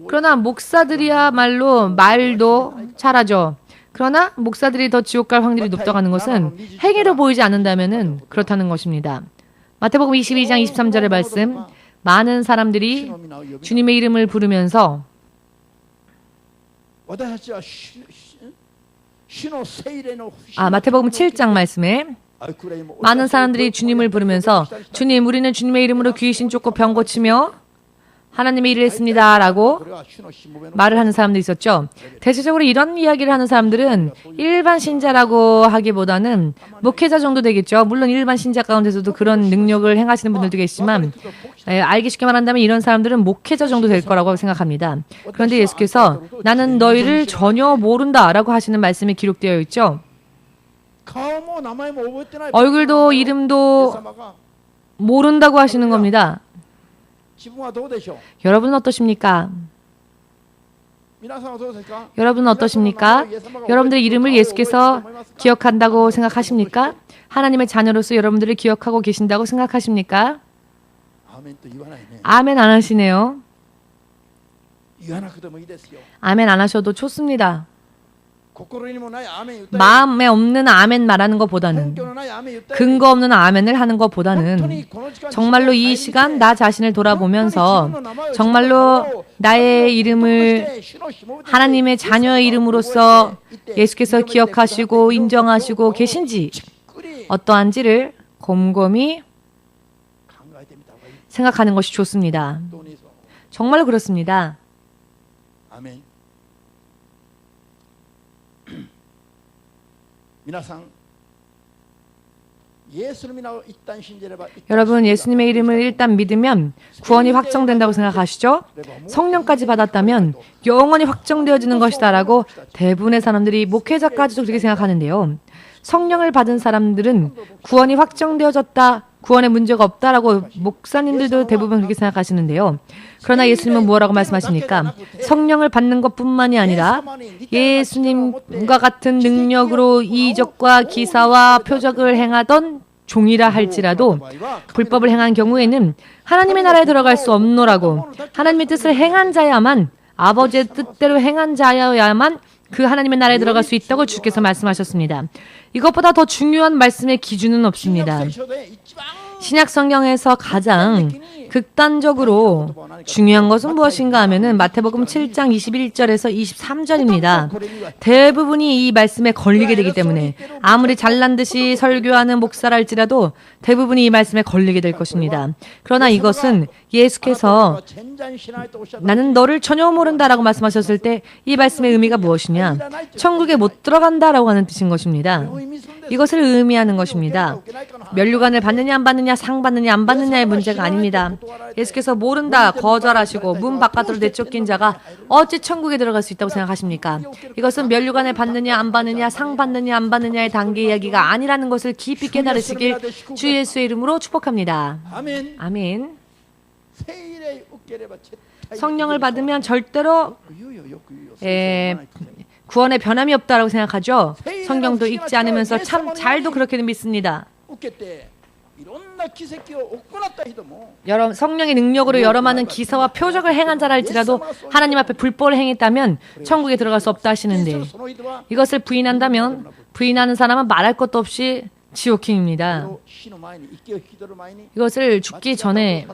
그러나 목사들이야말로 말도 잘하죠. 그러나 목사들이 더 지옥 갈 확률이 높다고 하는 것은 행위로 보이지 않는다면은 그렇다는 것입니다. 마태복음 22장 23절의 말씀, 많은 사람들이 주님의 이름을 부르면서 마태복음 7장 말씀에 많은 사람들이 주님을 부르면서 주님, 우리는 주님의 이름으로 귀신 쫓고 병 고치며 하나님의 일을 했습니다 라고 말을 하는 사람들이 있었죠. 대체적으로 이런 이야기를 하는 사람들은 일반 신자라고 하기보다는 목회자 정도 되겠죠. 물론 일반 신자 가운데서도 그런 능력을 행하시는 분들도 계시지만 알기 쉽게 말한다면 이런 사람들은 목회자 정도 될 거라고 생각합니다. 그런데 예수께서 나는 너희를 전혀 모른다 라고 하시는 말씀이 기록되어 있죠. 얼굴도 이름도 모른다고 하시는 겁니다. 여러분은 어떠십니까? 여러분은 어떠십니까? 여러분들의 이름을 예수께서 기억한다고 생각하십니까? 하나님의 자녀로서 여러분들을 기억하고 계신다고 생각하십니까? 아멘 안 하시네요. 아멘 안 하셔도 좋습니다. 마음에 없는 아멘 말하는 것보다는, 근거 없는 아멘을 하는 것보다는 정말로 이 시간 나 자신을 돌아보면서 정말로 나의 이름을 하나님의 자녀의 이름으로서 예수께서 기억하시고 인정하시고 계신지 어떠한지를 곰곰이 생각하는 것이 좋습니다. 정말로 그렇습니다. 여러분, 예수님의 이름을 일단 믿으면 구원이 확정된다고 생각하시죠? 성령까지 받았다면 영원히 확정되어지는 것이다 라고 대부분의 사람들이, 목회자까지도 그렇게 생각하는데요. 성령을 받은 사람들은 구원이 확정되어졌다, 구원에 문제가 없다라고 목사님들도 대부분 그렇게 생각하시는데요. 그러나 예수님은 뭐라고 말씀하십니까? 성령을 받는 것뿐만이 아니라 예수님과 같은 능력으로 이적과 기사와 표적을 행하던 종이라 할지라도 불법을 행한 경우에는 하나님의 나라에 들어갈 수 없노라고, 하나님의 뜻을 행한 자야만, 아버지의 뜻대로 행한 자여야만 그 하나님의 나라에 들어갈 수 있다고 주께서 말씀하셨습니다. 이것보다 더 중요한 말씀의 기준은 없습니다. 신약 성경에서 가장 극단적으로 중요한 것은 무엇인가 하면은 마태복음 7장 21절에서 23절입니다. 대부분이 이 말씀에 걸리게 되기 때문에 아무리 잘난 듯이 설교하는 목사랄지라도 대부분이 이 말씀에 걸리게 될 것입니다. 그러나 이것은 예수께서 나는 너를 전혀 모른다라고 말씀하셨을 때 이 말씀의 의미가 무엇이냐? 천국에 못 들어간다라고 하는 뜻인 것입니다. 이것을 의미하는 것입니다. 면류관을 받느냐 안 받느냐, 상 받느냐 안 받느냐의 문제가 아닙니다. 예수께서 모른다, 거절하시고 문 바깥으로 내쫓긴 자가 어찌 천국에 들어갈 수 있다고 생각하십니까? 이것은 면류관을 받느냐 안 받느냐, 상 받느냐 안 받느냐의 단계 이야기가 아니라는 것을 깊이 깨달으시길 주 예수의 이름으로 축복합니다. 아멘. 성령을 받으면 절대로 구원에 변함이 없다라고 생각하죠. 성경도 읽지 않으면서 참 잘도 그렇게 믿습니다. 여러 성령의 능력으로 여러 많은 기사와 표적을 행한 자랄지라도 하나님 앞에 불법을 행했다면 천국에 들어갈 수 없다 하시는데, 이것을 부인한다면 부인하는 사람은 말할 것도 없이 지옥행입니다. 이것을 죽기 전에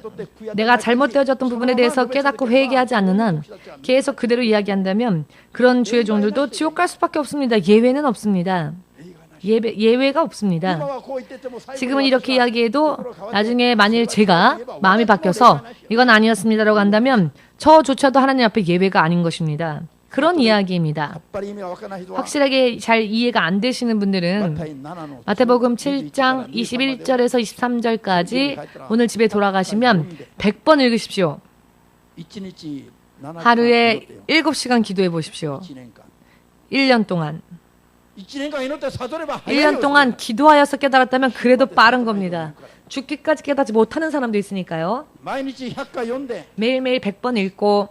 내가 잘못되어졌던 부분에 대해서 깨닫고 회개하지 않는 한 계속 그대로 이야기한다면 그런 주의 종들도 지옥 갈 수밖에 없습니다. 예외는 없습니다. 예외가 없습니다. 지금은 이렇게 이야기해도 나중에 만일 제가 마음이 바뀌어서 이건 아니었습니다라고 한다면 저조차도 하나님 앞에 예외가 아닌 것입니다. 그런 이야기입니다. 확실하게 잘 이해가 안 되시는 분들은 마태복음 7장 21절에서 23절까지 오늘 집에 돌아가시면 100번 읽으십시오. 하루에 7시간 기도해 보십시오. 1년 동안. 1년 동안 기도하여서 깨달았다면 그래도 빠른 겁니다. 죽기까지 깨닫지 못하는 사람도 있으니까요. 매일매일 100번 읽고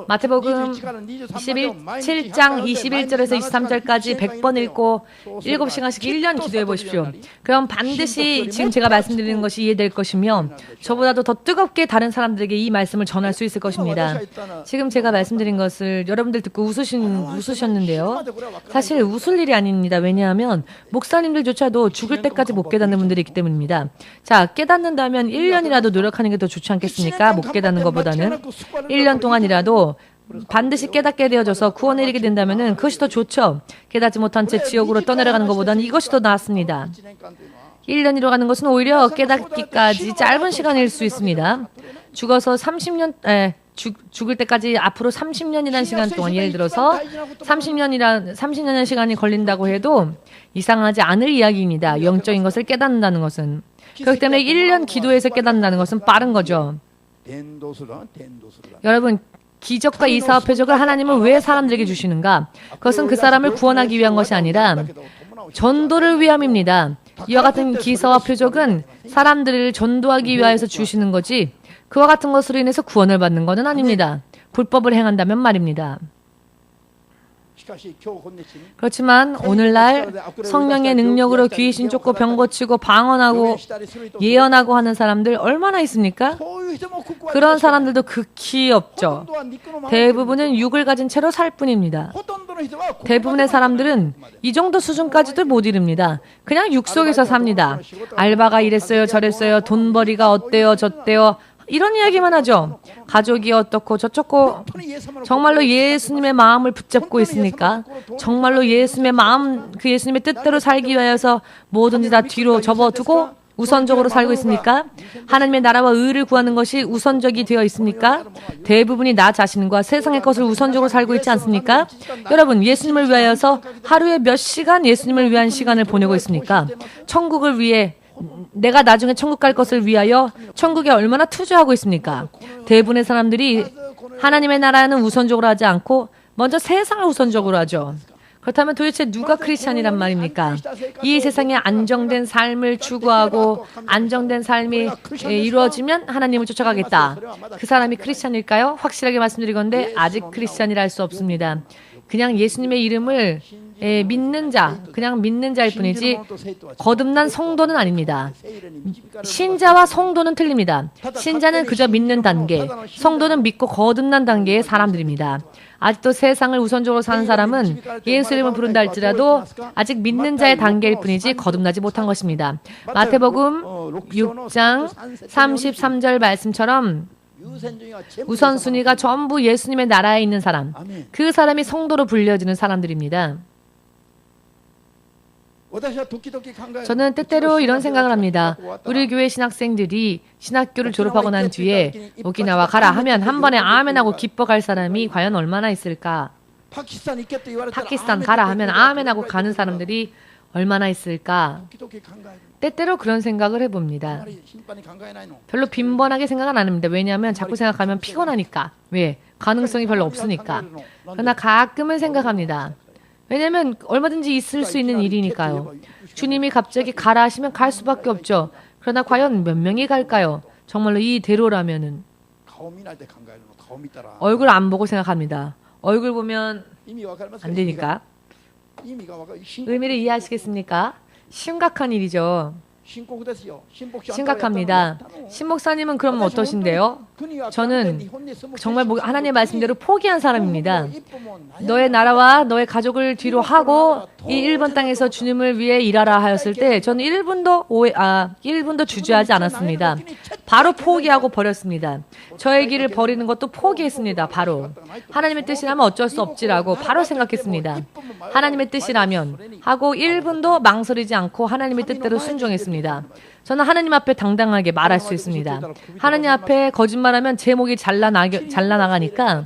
마태복음 7장 21절에서 23절까지 100번 읽고 7시간씩 1년 기도해 보십시오. 그럼 반드시 지금 제가 말씀드리는 것이 이해될 것이며 저보다도 더 뜨겁게 다른 사람들에게 이 말씀을 전할 수 있을 것입니다. 지금 제가 말씀드린 것을 여러분들 듣고 웃으셨는데요. 사실 웃을 일이 아닙니다. 왜냐하면 목사님들조차도 죽을 때까지 못 깨닫는 분들이 있기 때문입니다. 자, 깨닫는다면 1년이라도 노력하는 게 더 좋지 않겠습니까? 못 깨닫는 것보다는 1년 동안이라도 반드시 깨닫게 되어져서 구원에 이르게 된다면 그것이 더 좋죠. 깨닫지 못한 채 지옥으로 떠내려가는 것보다는 이것이 더 낫습니다. 1년이로 가는 것은 오히려 깨닫기까지 짧은 시간일 수 있습니다. 죽어서 30년, 죽을 때까지 앞으로 30년이라는 시간 동안 예를 들어서 30년의 시간이 걸린다고 해도 이상하지 않을 이야기입니다. 영적인 것을 깨닫는다는 것은. 그렇기 때문에 1년 기도해서 깨닫는다는 것은 빠른 거죠. 여러분, 기적과 이사와 표적을 하나님은 왜 사람들에게 주시는가? 그것은 그 사람을 구원하기 위한 것이 아니라 전도를 위함입니다. 이와 같은 기사와 표적은 사람들을 전도하기 위하여서 주시는 거지 그와 같은 것으로 인해서 구원을 받는 것은 아닙니다. 불법을 행한다면 말입니다. 그렇지만 오늘날 성령의 능력으로 귀신 쫓고 병 고치고 방언하고 예언하고 하는 사람들 얼마나 있습니까? 그런 사람들도 극히 없죠. 대부분은 육을 가진 채로 살 뿐입니다. 대부분의 사람들은 이 정도 수준까지도 못 이릅니다. 그냥 육 속에서 삽니다. 알바가 이랬어요 저랬어요 돈벌이가 어때요 저때요 이런 이야기만 하죠. 가족이 어떻고 저쩌고 정말로 예수님의 마음을 붙잡고 있습니까? 정말로 예수님의 마음, 그 예수님의 뜻대로 살기 위하여서 뭐든지 다 뒤로 접어두고 우선적으로 살고 있습니까? 하나님의 나라와 의를 구하는 것이 우선적이 되어 있습니까? 대부분이 나 자신과 세상의 것을 우선적으로 살고 있지 않습니까? 여러분, 예수님을 위하여서 하루에 몇 시간 예수님을 위한 시간을 보내고 있습니까? 천국을 위해 내가 나중에 천국 갈 것을 위하여 천국에 얼마나 투자하고 있습니까? 대부분의 사람들이 하나님의 나라는 우선적으로 하지 않고 먼저 세상을 우선적으로 하죠. 그렇다면 도대체 누가 크리스찬이란 말입니까? 이 세상에 안정된 삶을 추구하고 안정된 삶이 이루어지면 하나님을 쫓아가겠다. 그 사람이 크리스찬일까요? 확실하게 말씀드리건데 아직 크리스찬이라 할 수 없습니다. 그냥 예수님의 이름을 믿는 자, 그냥 믿는 자일 뿐이지 거듭난 성도는 아닙니다. 신자와 성도는 틀립니다. 신자는 그저 믿는 단계, 성도는 믿고 거듭난 단계의 사람들입니다. 아직도 세상을 우선적으로 사는 사람은 예수 이름을 부른다 할지라도 아직 믿는 자의 단계일 뿐이지 거듭나지 못한 것입니다. 마태복음 6장 33절 말씀처럼 우선순위가 전부 예수님의 나라에 있는 사람, 그 사람이 성도로 불려지는 사람들입니다. 저는 때때로 이런 생각을 합니다. 우리 교회 신학생들이 신학교를 졸업하고 난 뒤에 오키나와 가라 하면 한 번에 아멘하고 기뻐갈 사람이 과연 얼마나 있을까? 파키스탄 가라 하면 아멘하고 가는 사람들이 얼마나 있을까? 때때로 그런 생각을 해봅니다. 별로 빈번하게 생각은 안 합니다. 왜냐하면 자꾸 생각하면 피곤하니까. 왜? 가능성이 별로 없으니까. 그러나 가끔은 생각합니다. 왜냐하면 얼마든지 있을 수 있는 일이니까요. 주님이 갑자기 가라 하시면 갈 수밖에 없죠. 그러나 과연 몇 명이 갈까요? 정말로 이대로라면은. 얼굴 안 보고 생각합니다. 얼굴 보면 안 되니까. 의미를 이해하시겠습니까? 심각한 일이죠. 심각합니다. 신목사님은 그럼 어떠신데요? 저는 정말 하나님의 말씀대로 포기한 사람입니다. 너의 나라와 너의 가족을 뒤로 하고 이 일본 땅에서 주님을 위해 일하라 하였을 때 저는 1분도 주저하지 않았습니다. 바로 포기하고 버렸습니다. 저의 길을 버리는 것도 포기했습니다. 바로. 하나님의 뜻이라면 어쩔 수 없지라고 바로 생각했습니다. 하나님의 뜻이라면 하고 1분도 망설이지 않고 하나님의 뜻대로 순종했습니다. 저는 하나님 앞에 당당하게 말할 수 있습니다. 하나님 앞에 거짓말하면 제 목이 잘라나가니까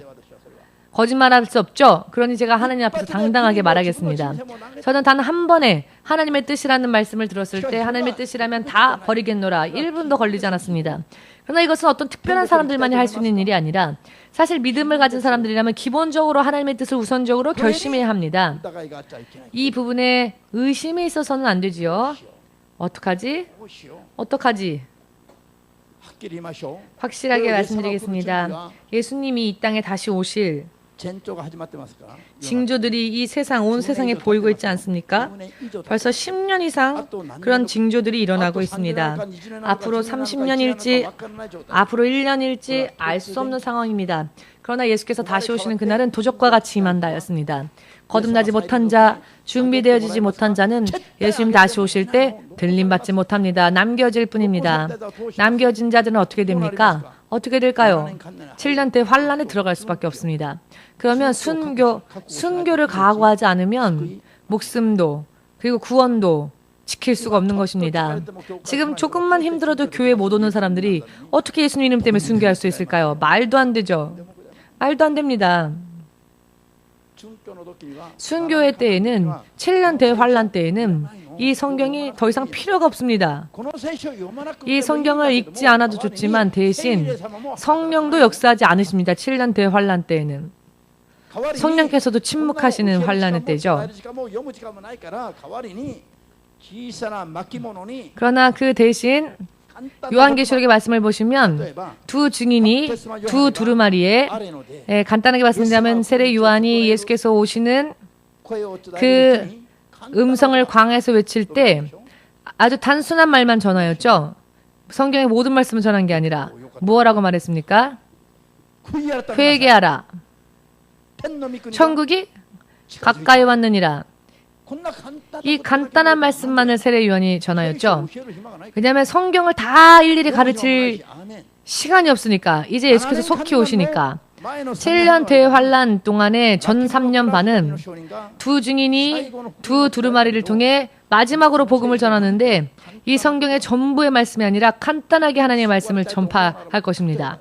거짓말할 수 없죠. 그러니 제가 하나님 앞에서 당당하게 말하겠습니다. 저는 단 한 번에 하나님의 뜻이라는 말씀을 들었을 때 하나님의 뜻이라면 다 버리겠노라 1분도 걸리지 않았습니다. 그러나 이것은 어떤 특별한 사람들만이 할 수 있는 일이 아니라 사실 믿음을 가진 사람들이라면 기본적으로 하나님의 뜻을 우선적으로 결심해야 합니다. 이 부분에 의심이 있어서는 안 되지요. 어떡하지? 어떡하지? 확실하게 말씀드리겠습니다. 예수님이 이 땅에 다시 오실 징조들이 이 세상, 온 세상에 보이고 있지 않습니까? 벌써 10년 이상 그런 징조들이 일어나고 있습니다. 앞으로 30년일지, 앞으로 1년일지 알 수 없는 상황입니다. 그러나 예수께서 다시 오시는 그날은 도적과 같이 임한다였습니다. 거듭나지 못한 자, 준비되어지지 못한 자는 예수님 다시 오실 때 들림받지 못합니다. 남겨질 뿐입니다. 남겨진 자들은 어떻게 됩니까? 어떻게 될까요? 7년대 환란에 들어갈 수밖에 없습니다. 그러면 순교를 각오하지 않으면 목숨도 그리고 구원도 지킬 수가 없는 것입니다. 지금 조금만 힘들어도 교회 못 오는 사람들이 어떻게 예수님 이름 때문에 순교할 수 있을까요? 말도 안 되죠. 말도 안 됩니다. 순교의 때에는 7년 대환란 때에는 이 성경이 더 이상 필요가 없습니다. 이 성경을 읽지 않아도 좋지만 대신 성령도 역사하지 않으십니다. 7년 대환란 때에는. 성령께서도 침묵하시는 환란의 때죠. 그러나 그 대신 요한계시록의 말씀을 보시면 두 증인이 두 두루마리에 간단하게 말씀드리면 세례 요한이 예수께서 오시는 그 음성을 광야에서 외칠 때 아주 단순한 말만 전하였죠. 성경의 모든 말씀을 전한 게 아니라 무엇라고 말했습니까? 회개하라. 천국이 가까이 왔느니라. 이 간단한 말씀만을 세례 요한이 전하였죠. 왜냐하면 성경을 다 일일이 가르칠 시간이 없으니까 이제 예수께서 속히 오시니까 7년 대환란 동안의 전 3년 반은 두 증인이 두 두루마리를 통해 마지막으로 복음을 전하는데 이 성경의 전부의 말씀이 아니라 간단하게 하나님의 말씀을 전파할 것입니다.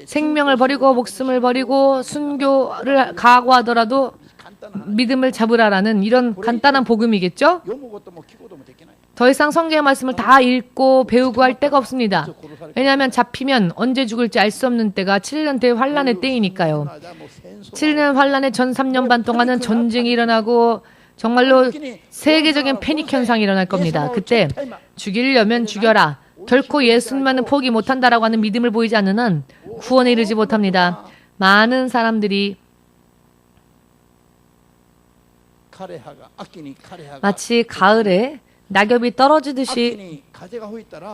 생명을 버리고 목숨을 버리고 순교를 각오하더라도 믿음을 잡으라라는 이런 간단한 복음이겠죠? 더 이상 성경의 말씀을 다 읽고 배우고 할 때가 없습니다. 왜냐하면 잡히면 언제 죽을지 알 수 없는 때가 7년 대환란의 때이니까요. 7년 환란의 전 3년 반 동안은 전쟁이 일어나고 정말로 세계적인 패닉 현상이 일어날 겁니다. 그때 죽이려면 죽여라. 결코 예수님만은 포기 못한다라고 하는 믿음을 보이지 않는 한 구원에 이르지 못합니다. 많은 사람들이 마치 가을에 낙엽이 떨어지듯이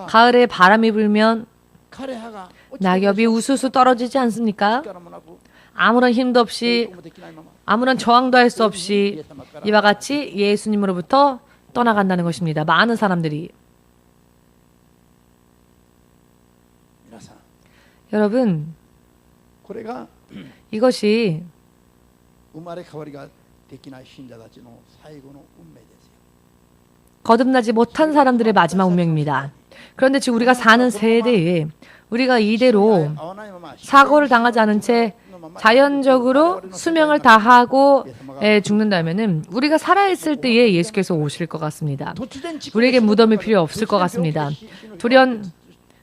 가을에 바람이 불면 낙엽이 우수수 떨어지지 않습니까? 아무런 힘도 없이 아무런 저항도 할 수 없이 이와 같이 예수님으로부터 떠나간다는 것입니다. 많은 사람들이. 여러분, 이것이 거듭나지 못한 사람들의 마지막 운명입니다. 그런데 지금 우리가 사는 세대에 우리가 이대로 사고를 당하지 않은 채 자연적으로 수명을 다하고 죽는다면은 우리가 살아있을 때에 예수께서 오실 것 같습니다. 우리에게 무덤이 필요 없을 것 같습니다.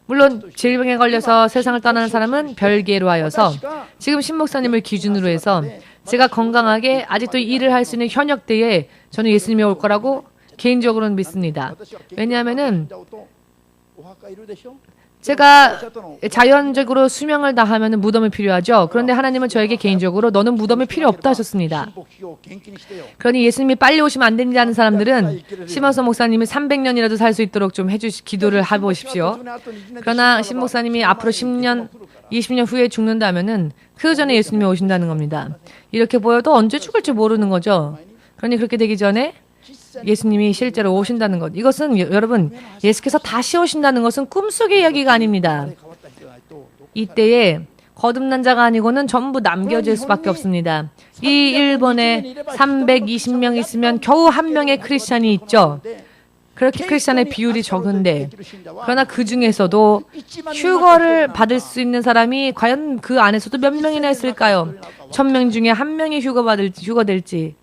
물론 질병에 걸려서 세상을 떠나는 사람은 별개로 하여서 지금 신 목사님을 기준으로 해서 제가 건강하게 아직도 일을 할 수 있는 현역 때에 저는 예수님이 올 거라고 개인적으로는 믿습니다. 왜냐하면은 제가 자연적으로 수명을 다하면 무덤이 필요하죠. 그런데 하나님은 저에게 개인적으로 너는 무덤이 필요 없다 하셨습니다. 그러니 예수님이 빨리 오시면 안 된다는 사람들은 심원서 목사님이 300년이라도 살 수 있도록 좀 기도를 해보십시오. 그러나 신 목사님이 앞으로 10년, 20년 후에 죽는다면은 그 전에 예수님이 오신다는 겁니다. 이렇게 보여도 언제 죽을지 모르는 거죠. 그러니 그렇게 되기 전에 예수님이 실제로 오신다는 것. 이것은 여러분 예수께서 다시 오신다는 것은 꿈속의 이야기가 아닙니다. 이때에 거듭난 자가 아니고는 전부 남겨질 수밖에 없습니다. 이 일본에 320명 있으면 겨우 한 명의 크리스찬이 있죠. 그렇게 크리스찬의 비율이 적은데, 그러나 그 중에서도 휴거를 받을 수 있는 사람이 과연 그 안에서도 몇 명이나 있을까요? 1000명 중에 1명이 휴거될지,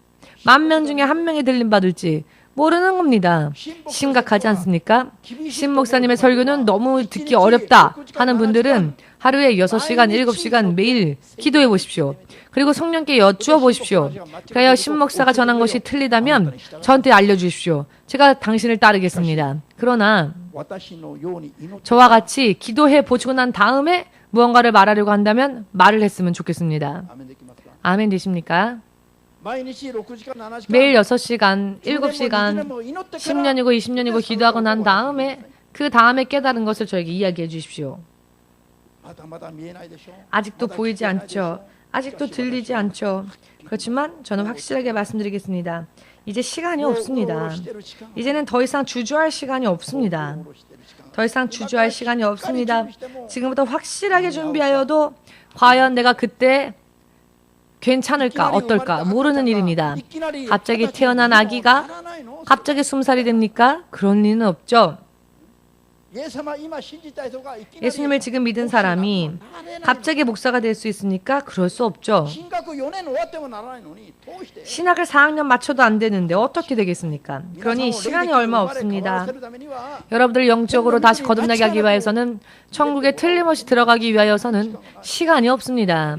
10,000명 중에 1명이 들림받을지 모르는 겁니다. 심각하지 않습니까? 신 목사님의 설교는 너무 듣기 어렵다 하는 분들은 하루에 6시간, 7시간 매일 기도해 보십시오. 그리고 성령께 여쭈어 보십시오. 그래야 신 목사가 전한 것이 틀리다면 저한테 알려주십시오. 제가 당신을 따르겠습니다. 그러나 저와 같이 기도해 보시고 난 다음에 무언가를 말하려고 한다면 말을 했으면 좋겠습니다. 아멘 되십니까? 매일 6시간, 7시간, 10년이고 20년이고 기도하고 난 다음에 그 다음에 깨달은 것을 저에게 이야기해 주십시오. 아직도 보이지 않죠. 아직도 들리지 않죠. 그렇지만 저는 확실하게 말씀드리겠습니다. 이제 시간이 없습니다. 이제는 더 이상 주저할 시간이 없습니다. 더 이상 주저할 시간이 없습니다. 지금부터 확실하게 준비하여도 과연 내가 그때 괜찮을까 어떨까 모르는 일입니다. 갑자기 태어난 아기가 갑자기 20살이 됩니까? 그런 일은 없죠. 예수님을 지금 믿은 사람이 갑자기 목사가 될 수 있습니까? 그럴 수 없죠. 신학을 4학년 마쳐도 안 되는데 어떻게 되겠습니까? 그러니 시간이 얼마 없습니다. 여러분들 영적으로 다시 거듭나게 하기 위해서는, 천국에 틀림없이 들어가기 위하여서는 시간이 없습니다.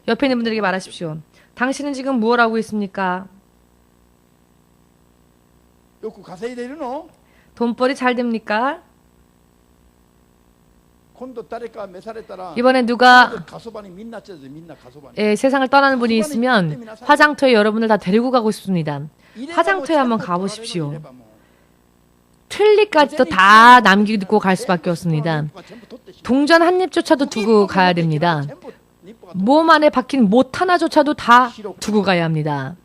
옆에 있는 분들에게 말하십시오. 당신은 지금 무엇 하고 있습니까? 돈벌이 잘 됩니까? 이번에 누가 세상을 떠나는 분이 있으면 화장터에 여러분을 다 데리고 가고 싶습니다. 화장터에 한번 가보십시오. 틀니까지도 다 남기고 갈 수밖에 없습니다. 동전 한 입조차도 두고 가야 됩니다. 몸 안에 박힌 못 하나조차도 다 두고 가야 합니다.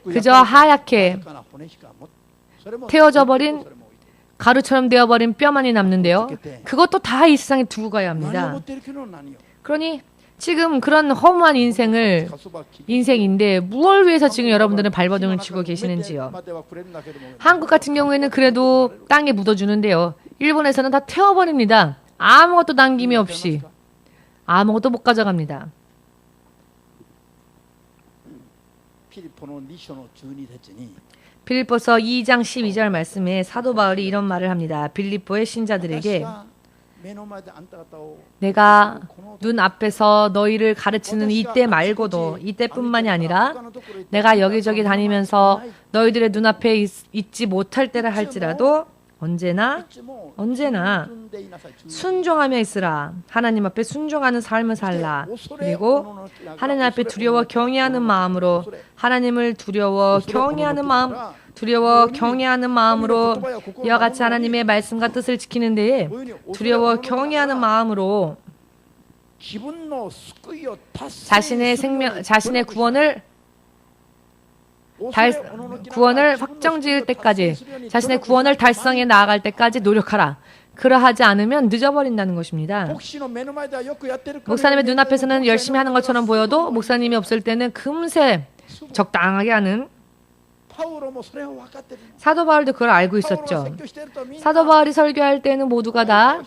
그저 하얗게 태워져 버린 가루처럼 되어버린 뼈만이 남는데요. 그것도 다 이 세상에 두고 가야 합니다. 그러니 지금 그런 허무한 인생인데 무엇을 위해서 지금 여러분들은 발버둥을 치고 계시는지요. 한국 같은 경우에는 그래도 땅에 묻어주는데요. 일본에서는 다 태워버립니다. 아무것도 남김이 없이. 아무것도 못 가져갑니다. 빌립보서 2장 12절 말씀에 사도 바울이 이런 말을 합니다. 빌립보의 신자들에게 내가 눈앞에서 너희를 가르치는 이때 말고도, 이때뿐만이 아니라 내가 여기저기 다니면서 너희들의 눈앞에 있지 못할 때라 할지라도 언제나 순종하며 있으라. 하나님 앞에 순종하는 삶을 살라. 그리고 하나님 앞에 두려워 경외하는 마음으로, 하나님을 두려워 경외하는 마음으로 이와 같이 하나님의 말씀과 뜻을 지키는 데에 두려워 경외하는 마음으로 자신의 구원을 확정지을 때까지, 자신의 구원을 달성해 나아갈 때까지 노력하라. 그러하지 않으면 늦어버린다는 것입니다. 목사님의 눈앞에서는 열심히 하는 것처럼 보여도 목사님이 없을 때는 금세 적당하게 하는, 사도 바울도 그걸 알고 있었죠. 사도 바울이 설교할 때는 모두가 다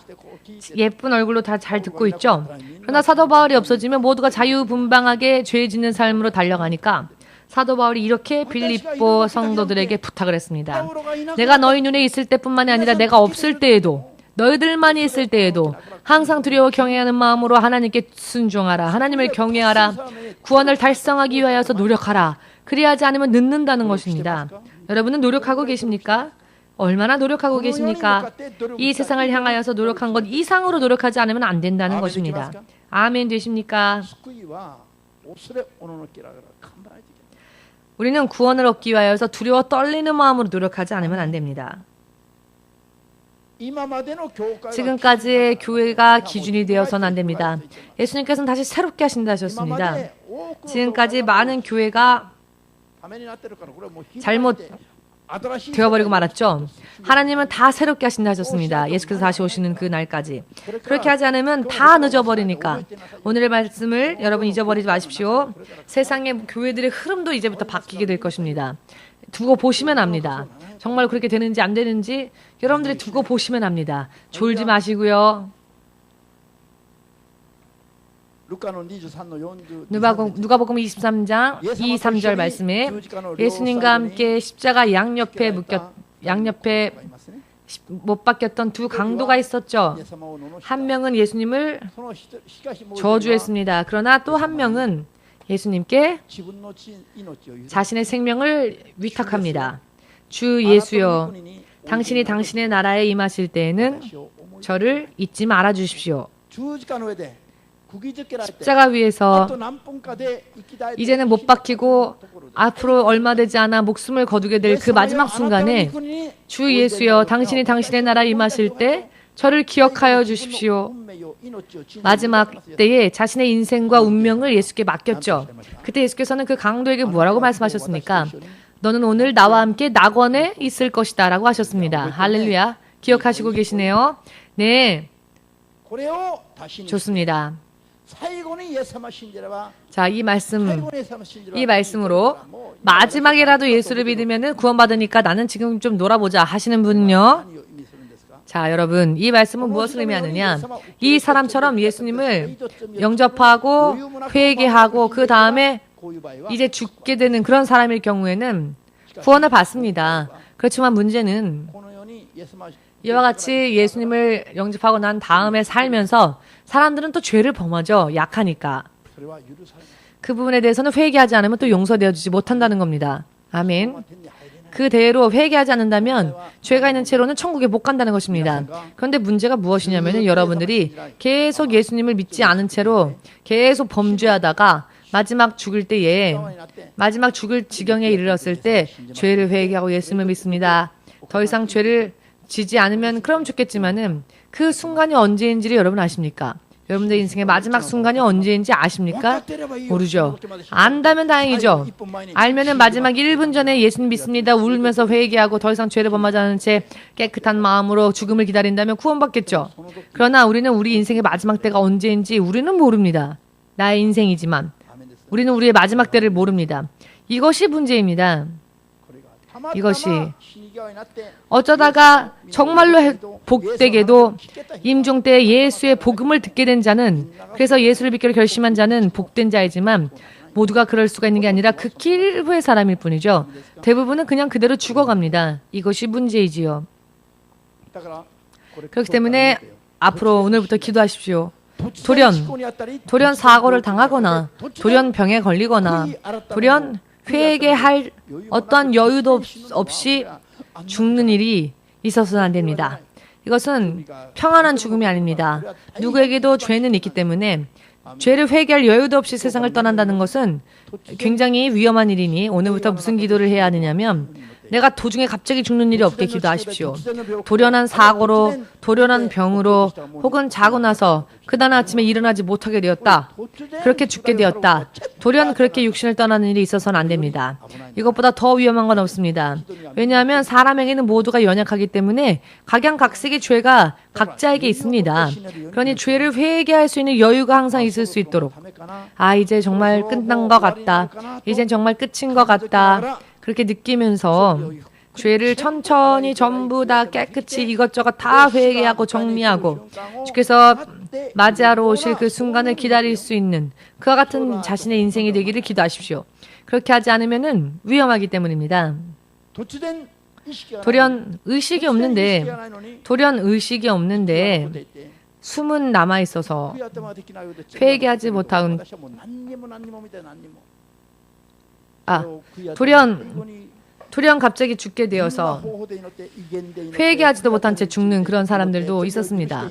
예쁜 얼굴로 다 잘 듣고 있죠. 그러나 사도 바울이 없어지면 모두가 자유분방하게 죄 짓는 삶으로 달려가니까 사도 바울이 이렇게 빌립보 성도들에게 부탁을 했습니다. 내가 너희 눈에 있을 때뿐만이 아니라 내가 없을 때에도, 너희들만이 있을 때에도 항상 두려워 경외하는 마음으로 하나님께 순종하라. 하나님을 경외하라. 구원을 달성하기 위하여서 노력하라. 그리하지 않으면 늦는다는 것입니다. 여러분은 노력하고 계십니까? 얼마나 노력하고 계십니까? 이 세상을 향하여서 노력한 것 이상으로 노력하지 않으면 안 된다는 것입니다. 아멘 되십니까? 우리는 구원을 얻기 위하여서 두려워 떨리는 마음으로 노력하지 않으면 안 됩니다. 지금까지의 교회가 기준이 되어서는 안 됩니다. 예수님께서는 다시 새롭게 하신다 하셨습니다. 지금까지 많은 교회가 잘못 되어버리고 말았죠. 하나님은 다 새롭게 하신다 하셨습니다. 예수께서 다시 오시는 그 날까지. 그렇게 하지 않으면 다 늦어버리니까 오늘의 말씀을 여러분 잊어버리지 마십시오. 세상의 교회들의 흐름도 이제부터 바뀌게 될 것입니다. 두고 보시면 압니다. 정말 그렇게 되는지 안 되는지 여러분들이 두고 보시면 압니다. 졸지 마시고요. 누가복음 23장 2, 3절 말씀에 예수님과 함께 십자가 양옆에 못 박혔던 두 강도가 있었죠. 한 명은 예수님을 저주했습니다. 그러나 또 한 명은 예수님께 자신의 생명을 위탁합니다. 주 예수여, 당신이 당신의 나라에 임하실 때에는 저를 잊지 말아 주십시오. 십자가 위에서 이제는 못 박히고 앞으로 얼마 되지 않아 목숨을 거두게 될 그 마지막 순간에 주 예수여, 당신이 당신의 나라에 임하실 때 저를 기억하여 주십시오. 마지막 때에 자신의 인생과 운명을 예수께 맡겼죠. 그때 예수께서는 그 강도에게 뭐라고 말씀하셨습니까? 너는 오늘 나와 함께 낙원에 있을 것이다 라고 하셨습니다. 할렐루야. 기억하시고 계시네요. 네, 좋습니다. 자, 이 말씀으로 마지막에라도 예수를 믿으면 구원받으니까 나는 지금 좀 놀아보자 하시는 분은요. 자, 여러분, 이 말씀은 무엇을 의미하느냐? 이 사람처럼 예수님을 영접하고 회개하고 그 다음에 이제 죽게 되는 그런 사람일 경우에는 구원을 받습니다. 그렇지만 문제는 이와 같이 예수님을 영접하고 난 다음에 살면서 사람들은 또 죄를 범하죠. 약하니까. 그 부분에 대해서는 회개하지 않으면 또 용서되어 주지 못한다는 겁니다. 아멘. 그대로 회개하지 않는다면 죄가 있는 채로는 천국에 못 간다는 것입니다. 그런데 문제가 무엇이냐면 여러분들이 계속 예수님을 믿지 않은 채로 계속 범죄하다가 마지막 죽을 지경에 이르렀을 때 죄를 회개하고 예수님을 믿습니다. 더 이상 죄를 지지 않으면 그럼 좋겠지만은 그 순간이 언제인지를 여러분 아십니까? 여러분들 인생의 마지막 순간이 언제인지 아십니까? 모르죠. 안다면 다행이죠. 알면은 마지막 1분 전에 예수님 믿습니다. 울면서 회개하고 더 이상 죄를 범하지 않은 채 깨끗한 마음으로 죽음을 기다린다면 구원받겠죠. 그러나 우리는 우리 인생의 마지막 때가 언제인지 우리는 모릅니다. 나의 인생이지만 우리는 우리의 마지막 때를 모릅니다. 이것이 문제입니다. 이것이 어쩌다가 정말로 복되게도 임종 때 예수의 복음을 듣게 된 자는, 그래서 예수를 믿기로 결심한 자는 복된 자이지만 모두가 그럴 수가 있는 게 아니라 극히 일부의 사람일 뿐이죠. 대부분은 그냥 그대로 죽어갑니다. 이것이 문제이지요. 그렇기 때문에 앞으로 오늘부터 기도하십시오. 돌연 사고를 당하거나 돌연 병에 걸리거나 돌연 회개할 어떠한 여유도 없이 죽는 일이 있어서는 안 됩니다. 이것은 평안한 죽음이 아닙니다. 누구에게도 죄는 있기 때문에 죄를 회개할 여유도 없이 세상을 떠난다는 것은 굉장히 위험한 일이니 오늘부터 무슨 기도를 해야 하느냐면 내가 도중에 갑자기 죽는 일이 없게 기도하십시오. 돌연한 사고로, 돌연한 병으로 혹은 자고 나서 그다음 아침에 일어나지 못하게 되었다. 그렇게 죽게 되었다. 돌연 그렇게 육신을 떠나는 일이 있어서는 안 됩니다. 이것보다 더 위험한 건 없습니다. 왜냐하면 사람에게는 모두가 연약하기 때문에 각양각색의 죄가 각자에게 있습니다. 그러니 죄를 회개할 수 있는 여유가 항상 있을 수 있도록, 이제 정말 끝난 것 같다. 이젠 정말 끝인 것 같다. 그렇게 느끼면서 죄를 천천히 전부 다 깨끗이 이것저것 다 회개하고 정리하고 주께서 맞이하러 오실 그 순간을 기다릴 수 있는 그와 같은 자신의 인생이 되기를 기도하십시오. 그렇게 하지 않으면은 위험하기 때문입니다. 돌연 의식이 없는데 숨은 남아 있어서 회개하지 못한 돌연 갑자기 죽게 되어서 회개하지도 못한 채 죽는 그런 사람들도 있었습니다.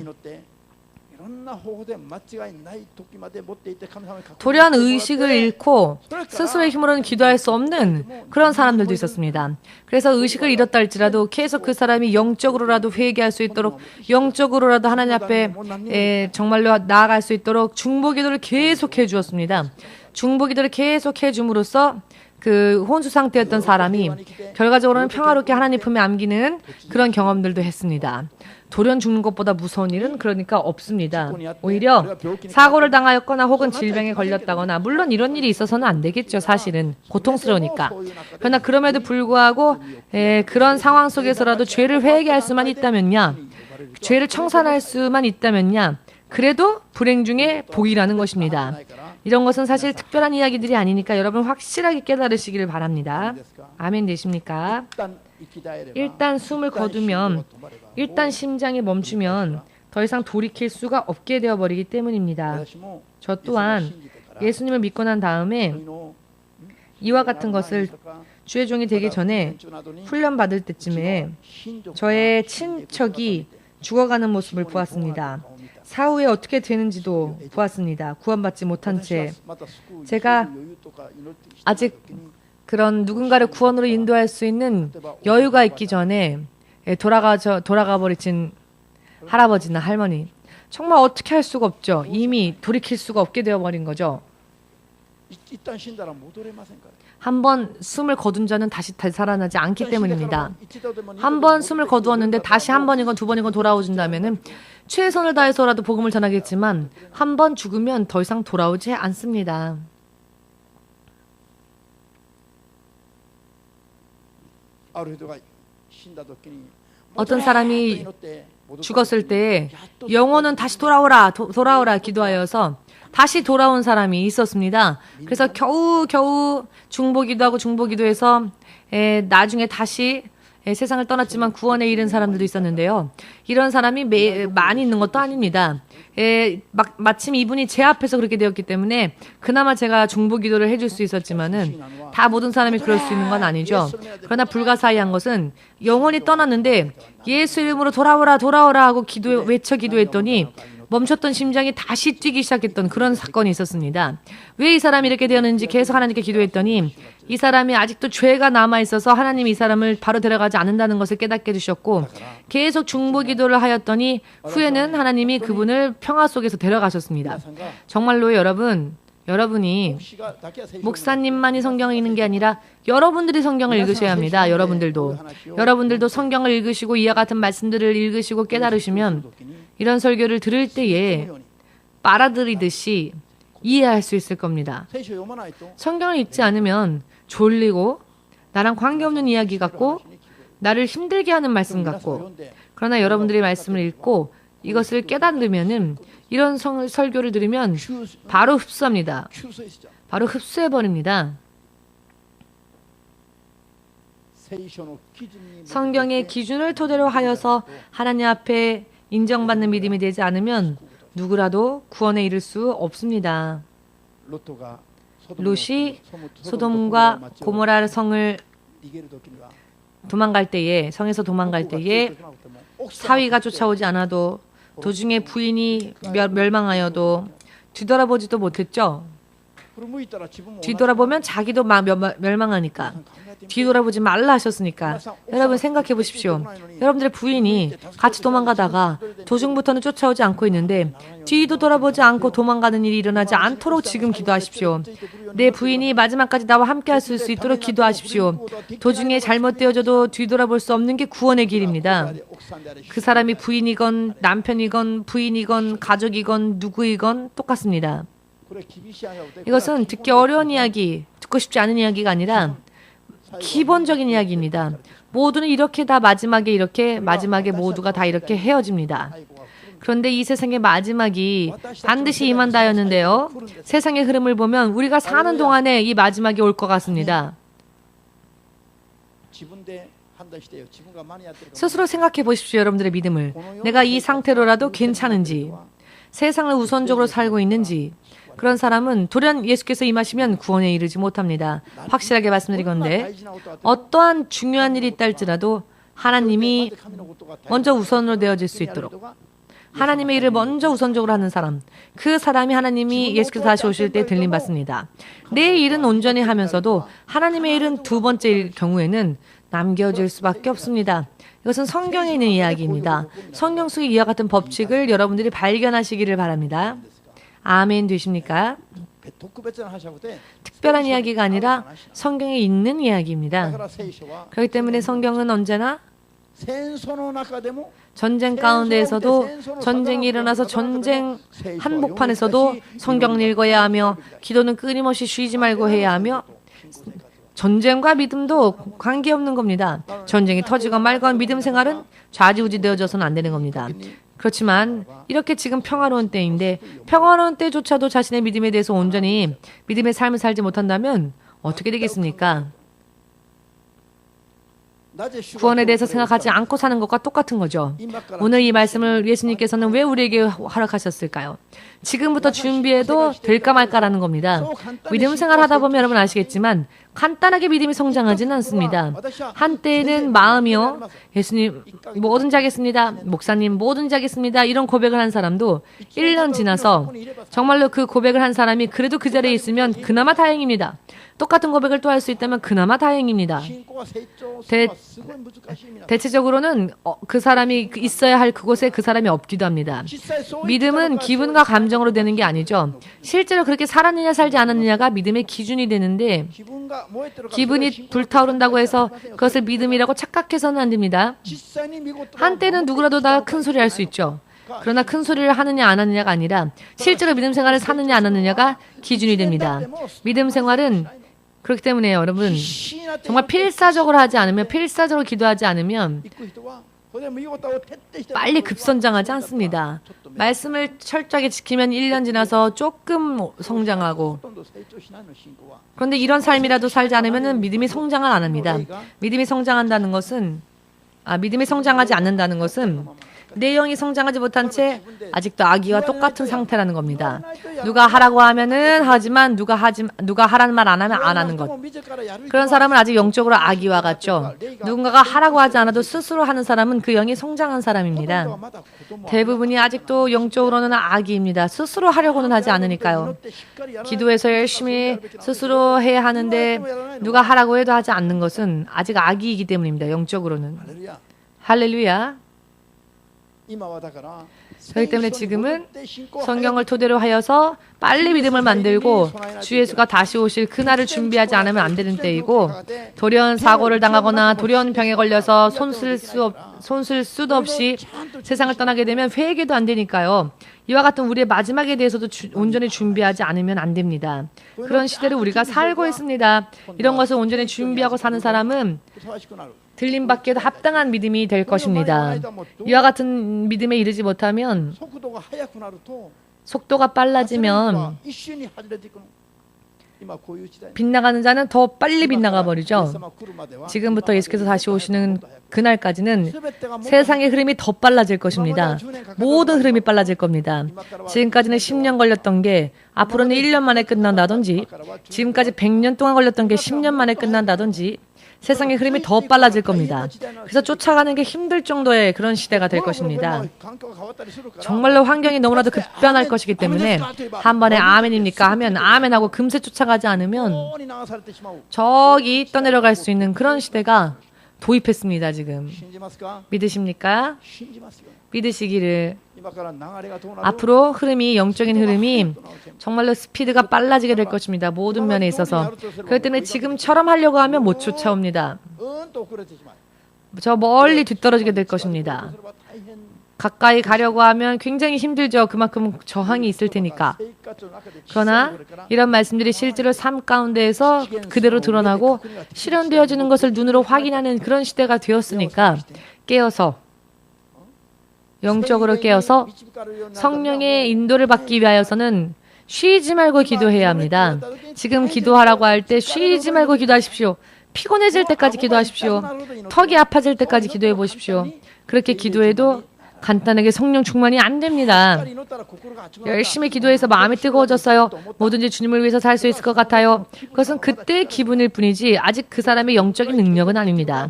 돌연 의식을 잃고 스스로의 힘으로는 기도할 수 없는 그런 사람들도 있었습니다. 그래서 의식을 잃었다 할지라도 계속 그 사람이 영적으로라도 회개할 수 있도록, 영적으로라도 하나님 앞에 정말로 나아갈 수 있도록 중보기도를 계속해 주었습니다. 중보기도를 계속 해줌으로써 그 혼수 상태였던 사람이 결과적으로는 평화롭게 하나님 품에 안기는 그런 경험들도 했습니다. 돌연 죽는 것보다 무서운 일은 그러니까 없습니다. 오히려 사고를 당하였거나 혹은 질병에 걸렸다거나, 물론 이런 일이 있어서는 안 되겠죠. 사실은 고통스러우니까. 그러나 그럼에도 불구하고 그런 상황 속에서라도 죄를 회개할 수만 있다면야, 죄를 청산할 수만 있다면야, 그래도 불행 중에 복이라는 것입니다. 이런 것은 사실 특별한 이야기들이 아니니까 여러분 확실하게 깨달으시기를 바랍니다. 아멘 되십니까? 일단 숨을 거두면, 일단 심장이 멈추면 더 이상 돌이킬 수가 없게 되어버리기 때문입니다. 저 또한 예수님을 믿고 난 다음에 이와 같은 것을 주의 종이 되기 전에 훈련 받을 때쯤에 저의 친척이 죽어가는 모습을 보았습니다. 사후에 어떻게 되는지도 보았습니다. 구원받지 못한 채. 제가 아직 그런 누군가를 구원으로 인도할 수 있는 여유가 있기 전에 돌아가 버리신 할아버지나 할머니. 정말 어떻게 할 수가 없죠. 이미 돌이킬 수가 없게 되어버린 거죠. 한번 숨을 거둔 자는 다시 살아나지 않기 때문입니다. 한번 숨을 거두었는데 다시 한 번이건 두 번이건 돌아오신다면은 최선을 다해서라도 복음을 전하겠지만 한 번 죽으면 더 이상 돌아오지 않습니다. 어떤 사람이 죽었을 때 영혼은 다시 돌아오라 기도하여서 다시 돌아온 사람이 있었습니다. 그래서 겨우 중보기도해서 나중에 다시 세상을 떠났지만 구원에 이른 사람들도 있었는데요. 이런 사람이 많이 있는 것도 아닙니다. 마침 이분이 제 앞에서 그렇게 되었기 때문에 그나마 제가 중보기도를 해줄 수 있었지만은 다 모든 사람이 그럴 수 있는 건 아니죠. 그러나 불가사의한 것은 영혼이 떠났는데 예수 이름으로 돌아오라 하고 외쳐 기도했더니 멈췄던 심장이 다시 뛰기 시작했던 그런 사건이 있었습니다. 왜 이 사람이 이렇게 되었는지 계속 하나님께 기도했더니 이 사람이 아직도 죄가 남아있어서 하나님이 이 사람을 바로 데려가지 않는다는 것을 깨닫게 해주셨고 계속 중보기도를 하였더니 후에는 하나님이 그분을 평화 속에서 데려가셨습니다. 정말로 여러분이 목사님만이 성경을 읽는 게 아니라 여러분들이 성경을 읽으셔야 합니다. 여러분들도 성경을 읽으시고 이와 같은 말씀들을 읽으시고 깨달으시면 이런 설교를 들을 때에 빨아들이듯이 이해할 수 있을 겁니다. 성경을 읽지 않으면 졸리고 나랑 관계없는 이야기 같고 나를 힘들게 하는 말씀 같고, 그러나 여러분들이 말씀을 읽고 이것을 깨달으면은 이런 설교를 들으면 바로 흡수합니다. 바로 흡수해버립니다. 성경의 기준을 토대로 하여서 하나님 앞에 인정받는 믿음이 되지 않으면 누구라도 구원에 이를 수 없습니다. 롯이 소돔과 고모라 성을 성에서 도망갈 때에 사위가 쫓아오지 않아도 도중에 부인이 멸망하여도 뒤돌아보지도 못했죠. 뒤돌아보면 자기도 멸망하니까 뒤돌아보지 말라 하셨으니까. 여러분 생각해 보십시오. 여러분들의 부인이 같이 도망가다가 도중부터는 쫓아오지 않고 있는데 뒤도 돌아보지 않고 도망가는 일이 일어나지 않도록 지금 기도하십시오. 내 부인이 마지막까지 나와 함께 할 수 있도록 기도하십시오. 도중에 잘못되어져도 뒤돌아볼 수 없는 게 구원의 길입니다. 그 사람이 부인이건 남편이건 부인이건 가족이건 누구이건 똑같습니다. 이것은 듣기 어려운 이야기, 듣고 싶지 않은 이야기가 아니라 기본적인 이야기입니다. 모두는 이렇게 다 마지막에 모두가 다 이렇게 헤어집니다. 그런데 이 세상의 마지막이 반드시 임한다였는데요. 세상의 흐름을 보면 우리가 사는 동안에 이 마지막이 올 것 같습니다. 스스로 생각해 보십시오. 여러분들의 믿음을. 내가 이 상태로라도 괜찮은지, 세상을 우선적으로 살고 있는지. 그런 사람은 돌연 예수께서 임하시면 구원에 이르지 못합니다. 확실하게 말씀드리건대 어떠한 중요한 일이 있다 할지라도 하나님이 먼저 우선으로 되어질 수 있도록, 하나님의 일을 먼저 우선적으로 하는 사람, 그 사람이 하나님이 예수께서 다시 오실 때 들림받습니다. 내 일은 온전히 하면서도 하나님의 일은 두 번째일 경우에는 남겨질 수밖에 없습니다. 이것은 성경에 있는 이야기입니다. 성경 속의 이와 같은 법칙을 여러분들이 발견하시기를 바랍니다. 아멘 되십니까? 특별한 이야기가 아니라 성경에 있는 이야기입니다. 그렇기 때문에 성경은 언제나 전쟁 가운데에서도 전쟁이 일어나서 전쟁 한복판에서도 성경을 읽어야 하며 기도는 끊임없이 쉬지 말고 해야 하며 전쟁과 믿음도 관계없는 겁니다. 전쟁이 터지건 말건 믿음 생활은 좌지우지 되어져서는 안 되는 겁니다. 그렇지만 이렇게 지금 평화로운 때인데 평화로운 때조차도 자신의 믿음에 대해서 온전히 믿음의 삶을 살지 못한다면 어떻게 되겠습니까? 구원에 대해서 생각하지 않고 사는 것과 똑같은 거죠. 오늘 이 말씀을 예수님께서는 왜 우리에게 허락하셨을까요? 지금부터 준비해도 될까 말까라는 겁니다. 믿음 생활하다 보면 여러분 아시겠지만 간단하게 믿음이 성장하지는 않습니다. 한때에는 마음이요. 예수님 뭐든지 하겠습니다. 목사님 뭐든지 하겠습니다. 이런 고백을 한 사람도 1년 지나서 정말로 그 고백을 한 사람이 그래도 그 자리에 있으면 그나마 다행입니다. 똑같은 고백을 또 할 수 있다면 그나마 다행입니다. 대체적으로는 그 사람이 있어야 할 그곳에 그 사람이 없기도 합니다. 믿음은 기분과 감정으로 되는 게 아니죠. 실제로 그렇게 살았느냐 살지 않았느냐가 믿음의 기준이 되는데 기분이 불타오른다고 해서 그것을 믿음이라고 착각해서는 안 됩니다. 한때는 누구라도 다 큰 소리 할 수 있죠. 그러나 큰 소리를 하느냐 안 하느냐가 아니라 실제로 믿음 생활을 사느냐 안 하느냐가 기준이 됩니다. 믿음 생활은 그렇기 때문에 여러분 정말 필사적으로 하지 않으면 필사적으로 기도하지 않으면 빨리 급성장하지 않습니다. 말씀을 철저하게 지키면 1년 지나서 조금 성장하고 그런데 이런 삶이라도 살지 않으면 믿음이 성장을 안 합니다. 믿음이 성장한다는 것은 믿음이 성장하지 않는다는 것은 내 영이 성장하지 못한 채 아직도 아기와 똑같은 상태라는 겁니다. 누가 하라고 하면은 하지만 누가 하라는 말 안 하면 안 하는 것. 그런 사람은 아직 영적으로 아기와 같죠. 누군가가 하라고 하지 않아도 스스로 하는 사람은 그 영이 성장한 사람입니다. 대부분이 아직도 영적으로는 아기입니다. 스스로 하려고는 하지 않으니까요. 기도해서 열심히 스스로 해야 하는데 누가 하라고 해도 하지 않는 것은 아직 아기이기 때문입니다. 영적으로는. 할렐루야. 그렇기 때문에 지금은 성경을 토대로 하여서 빨리 믿음을 만들고 주 예수가 다시 오실 그날을 준비하지 않으면 안 되는 때이고 돌연 사고를 당하거나 돌연 병에 걸려서 손 쓸 수도 없이 세상을 떠나게 되면 회개도 안 되니까요. 이와 같은 우리의 마지막에 대해서도 온전히 준비하지 않으면 안 됩니다. 그런 시대를 우리가 살고 있습니다. 이런 것을 온전히 준비하고 사는 사람은 들림받기에도 합당한 믿음이 될 것입니다. 이와 같은 믿음에 이르지 못하면 속도가 빨라지면 빗나가는 자는 더 빨리 빗나가 버리죠. 지금부터 예수께서 다시 오시는 그날까지는 세상의 흐름이 더 빨라질 것입니다. 모든 흐름이 빨라질 겁니다. 지금까지는 10년 걸렸던 게 앞으로는 1년 만에 끝난다든지 지금까지 100년 동안 걸렸던 게 10년 만에 끝난다든지 세상의 흐름이 더 빨라질 겁니다. 그래서 쫓아가는 게 힘들 정도의 그런 시대가 될 것입니다. 정말로 환경이 너무나도 급변할 것이기 때문에 한 번에 아멘입니까 하면 아멘하고 금세 쫓아가지 않으면 저기 떠내려갈 수 있는 그런 시대가 도입했습니다. 지금 믿으십니까? 믿으시기를. 앞으로 흐름이 영적인 흐름이 정말로 스피드가 빨라지게 될 것입니다. 모든 면에 있어서. 그렇기 때문에 지금처럼 하려고 하면 못 쫓아옵니다. 저 멀리 뒤떨어지게 될 것입니다. 가까이 가려고 하면 굉장히 힘들죠. 그만큼 저항이 있을 테니까. 그러나 이런 말씀들이 실제로 삶 가운데에서 그대로 드러나고 실현되어지는 것을 눈으로 확인하는 그런 시대가 되었으니까 깨어서 영적으로 깨어서 성령의 인도를 받기 위하여서는 쉬지 말고 기도해야 합니다. 지금 기도하라고 할 때 쉬지 말고 기도하십시오. 피곤해질 때까지 기도하십시오. 턱이 아파질 때까지 기도해 보십시오. 그렇게 기도해도 간단하게 성령 충만이 안 됩니다. 열심히 기도해서 마음이 뜨거워졌어요. 뭐든지 주님을 위해서 살 수 있을 것 같아요. 그것은 그때의 기분일 뿐이지 아직 그 사람의 영적인 능력은 아닙니다.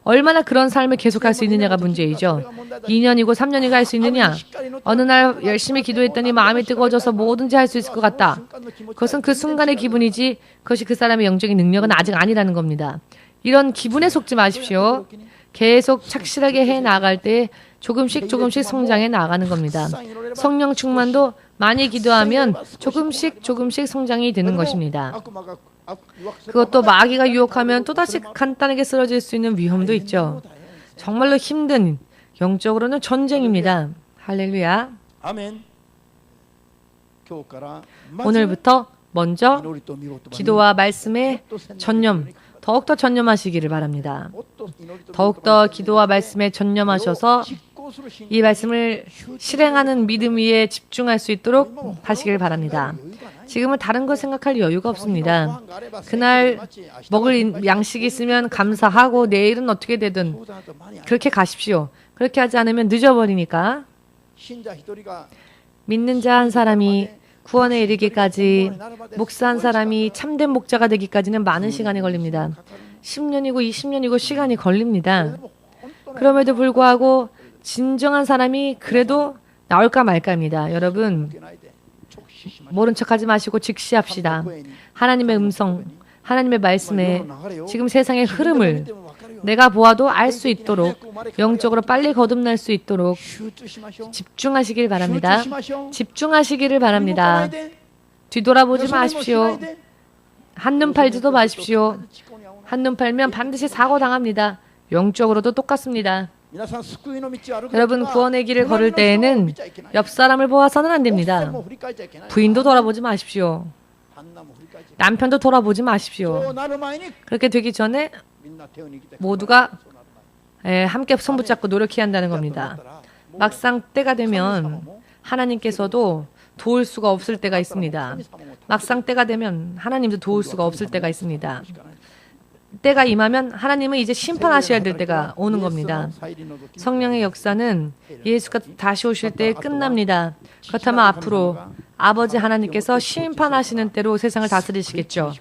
얼마나 그런 삶을 계속할 수 있느냐가 문제이죠. 2년이고 3년이고 할 수 있느냐? 어느 날 열심히 기도했더니 마음이 뜨거워져서 뭐든지 할 수 있을 것 같다. 그것은 그 순간의 기분이지 그것이 그 사람의 영적인 능력은 아직 아니라는 겁니다. 이런 기분에 속지 마십시오. 계속 착실하게 해 나갈 때 조금씩 성장해 나가는 겁니다. 성령 충만도 많이 기도하면 조금씩 성장이 되는 것입니다. 그것도 마귀가 유혹하면 또다시 간단하게 쓰러질 수 있는 위험도 있죠. 정말로 힘든 영적으로는 전쟁입니다. 할렐루야. 아멘. 오늘부터 먼저 기도와 말씀에 더욱더 전념하시기를 바랍니다. 더욱더 기도와 말씀에 전념하셔서 이 말씀을 실행하는 믿음 위에 집중할 수 있도록 하시길 바랍니다. 지금은 다른 거 생각할 여유가 없습니다. 그날 먹을 양식이 있으면 감사하고 내일은 어떻게 되든 그렇게 가십시오. 그렇게 하지 않으면 늦어버리니까. 믿는 자 한 사람이 구원에 이르기까지, 목사 한 사람이 참된 목자가 되기까지는 많은 시간이 걸립니다. 10년이고 20년이고 시간이 걸립니다. 그럼에도 불구하고 진정한 사람이 그래도 나올까 말까입니다. 여러분, 모른 척하지 마시고 직시합시다. 하나님의 음성, 하나님의 말씀에 지금 세상의 흐름을 내가 보아도 알 수 있도록, 영적으로 빨리 거듭날 수 있도록 집중하시기를 바랍니다. 집중하시기를 바랍니다. 뒤돌아보지 마십시오. 한눈 팔지도 마십시오. 한눈 팔면 반드시 사고 당합니다. 영적으로도 똑같습니다. 여러분, 구원의 길을 걸을 때에는 옆 사람을 보아서는 안 됩니다. 부인도 돌아보지 마십시오. 남편도 돌아보지 마십시오. 그렇게 되기 전에 모두가 함께 손 붙잡고 노력해야 한다는 겁니다. 막상 때가 되면 하나님께서도 도울 수가 없을 때가 있습니다. 막상 때가 되면 하나님도 도울 수가 없을 때가 있습니다. 때가 임하면 하나님은 이제 심판하셔야 될 때가 오는 겁니다. 성령의 역사는 예수가 다시 오실 때 끝납니다. 그렇다면 앞으로 아버지 하나님께서 심판하시는 때로 세상을 다스리시겠죠.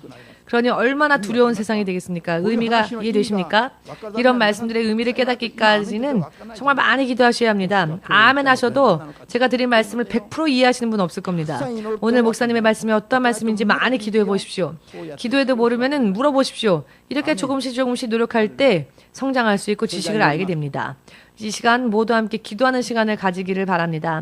그러니 얼마나 두려운 세상이 되겠습니까? 의미가 이해되십니까? 이런 말씀들의 의미를 깨닫기까지는 정말 많이 기도하셔야 합니다. 아멘 하셔도 제가 드린 말씀을 100% 이해하시는 분 없을 겁니다. 오늘 목사님의 말씀이 어떤 말씀인지 많이 기도해 보십시오. 기도해도 모르면 물어보십시오. 이렇게 조금씩 노력할 때 성장할 수 있고 지식을 알게 됩니다. 이 시간 모두 함께 기도하는 시간을 가지기를 바랍니다.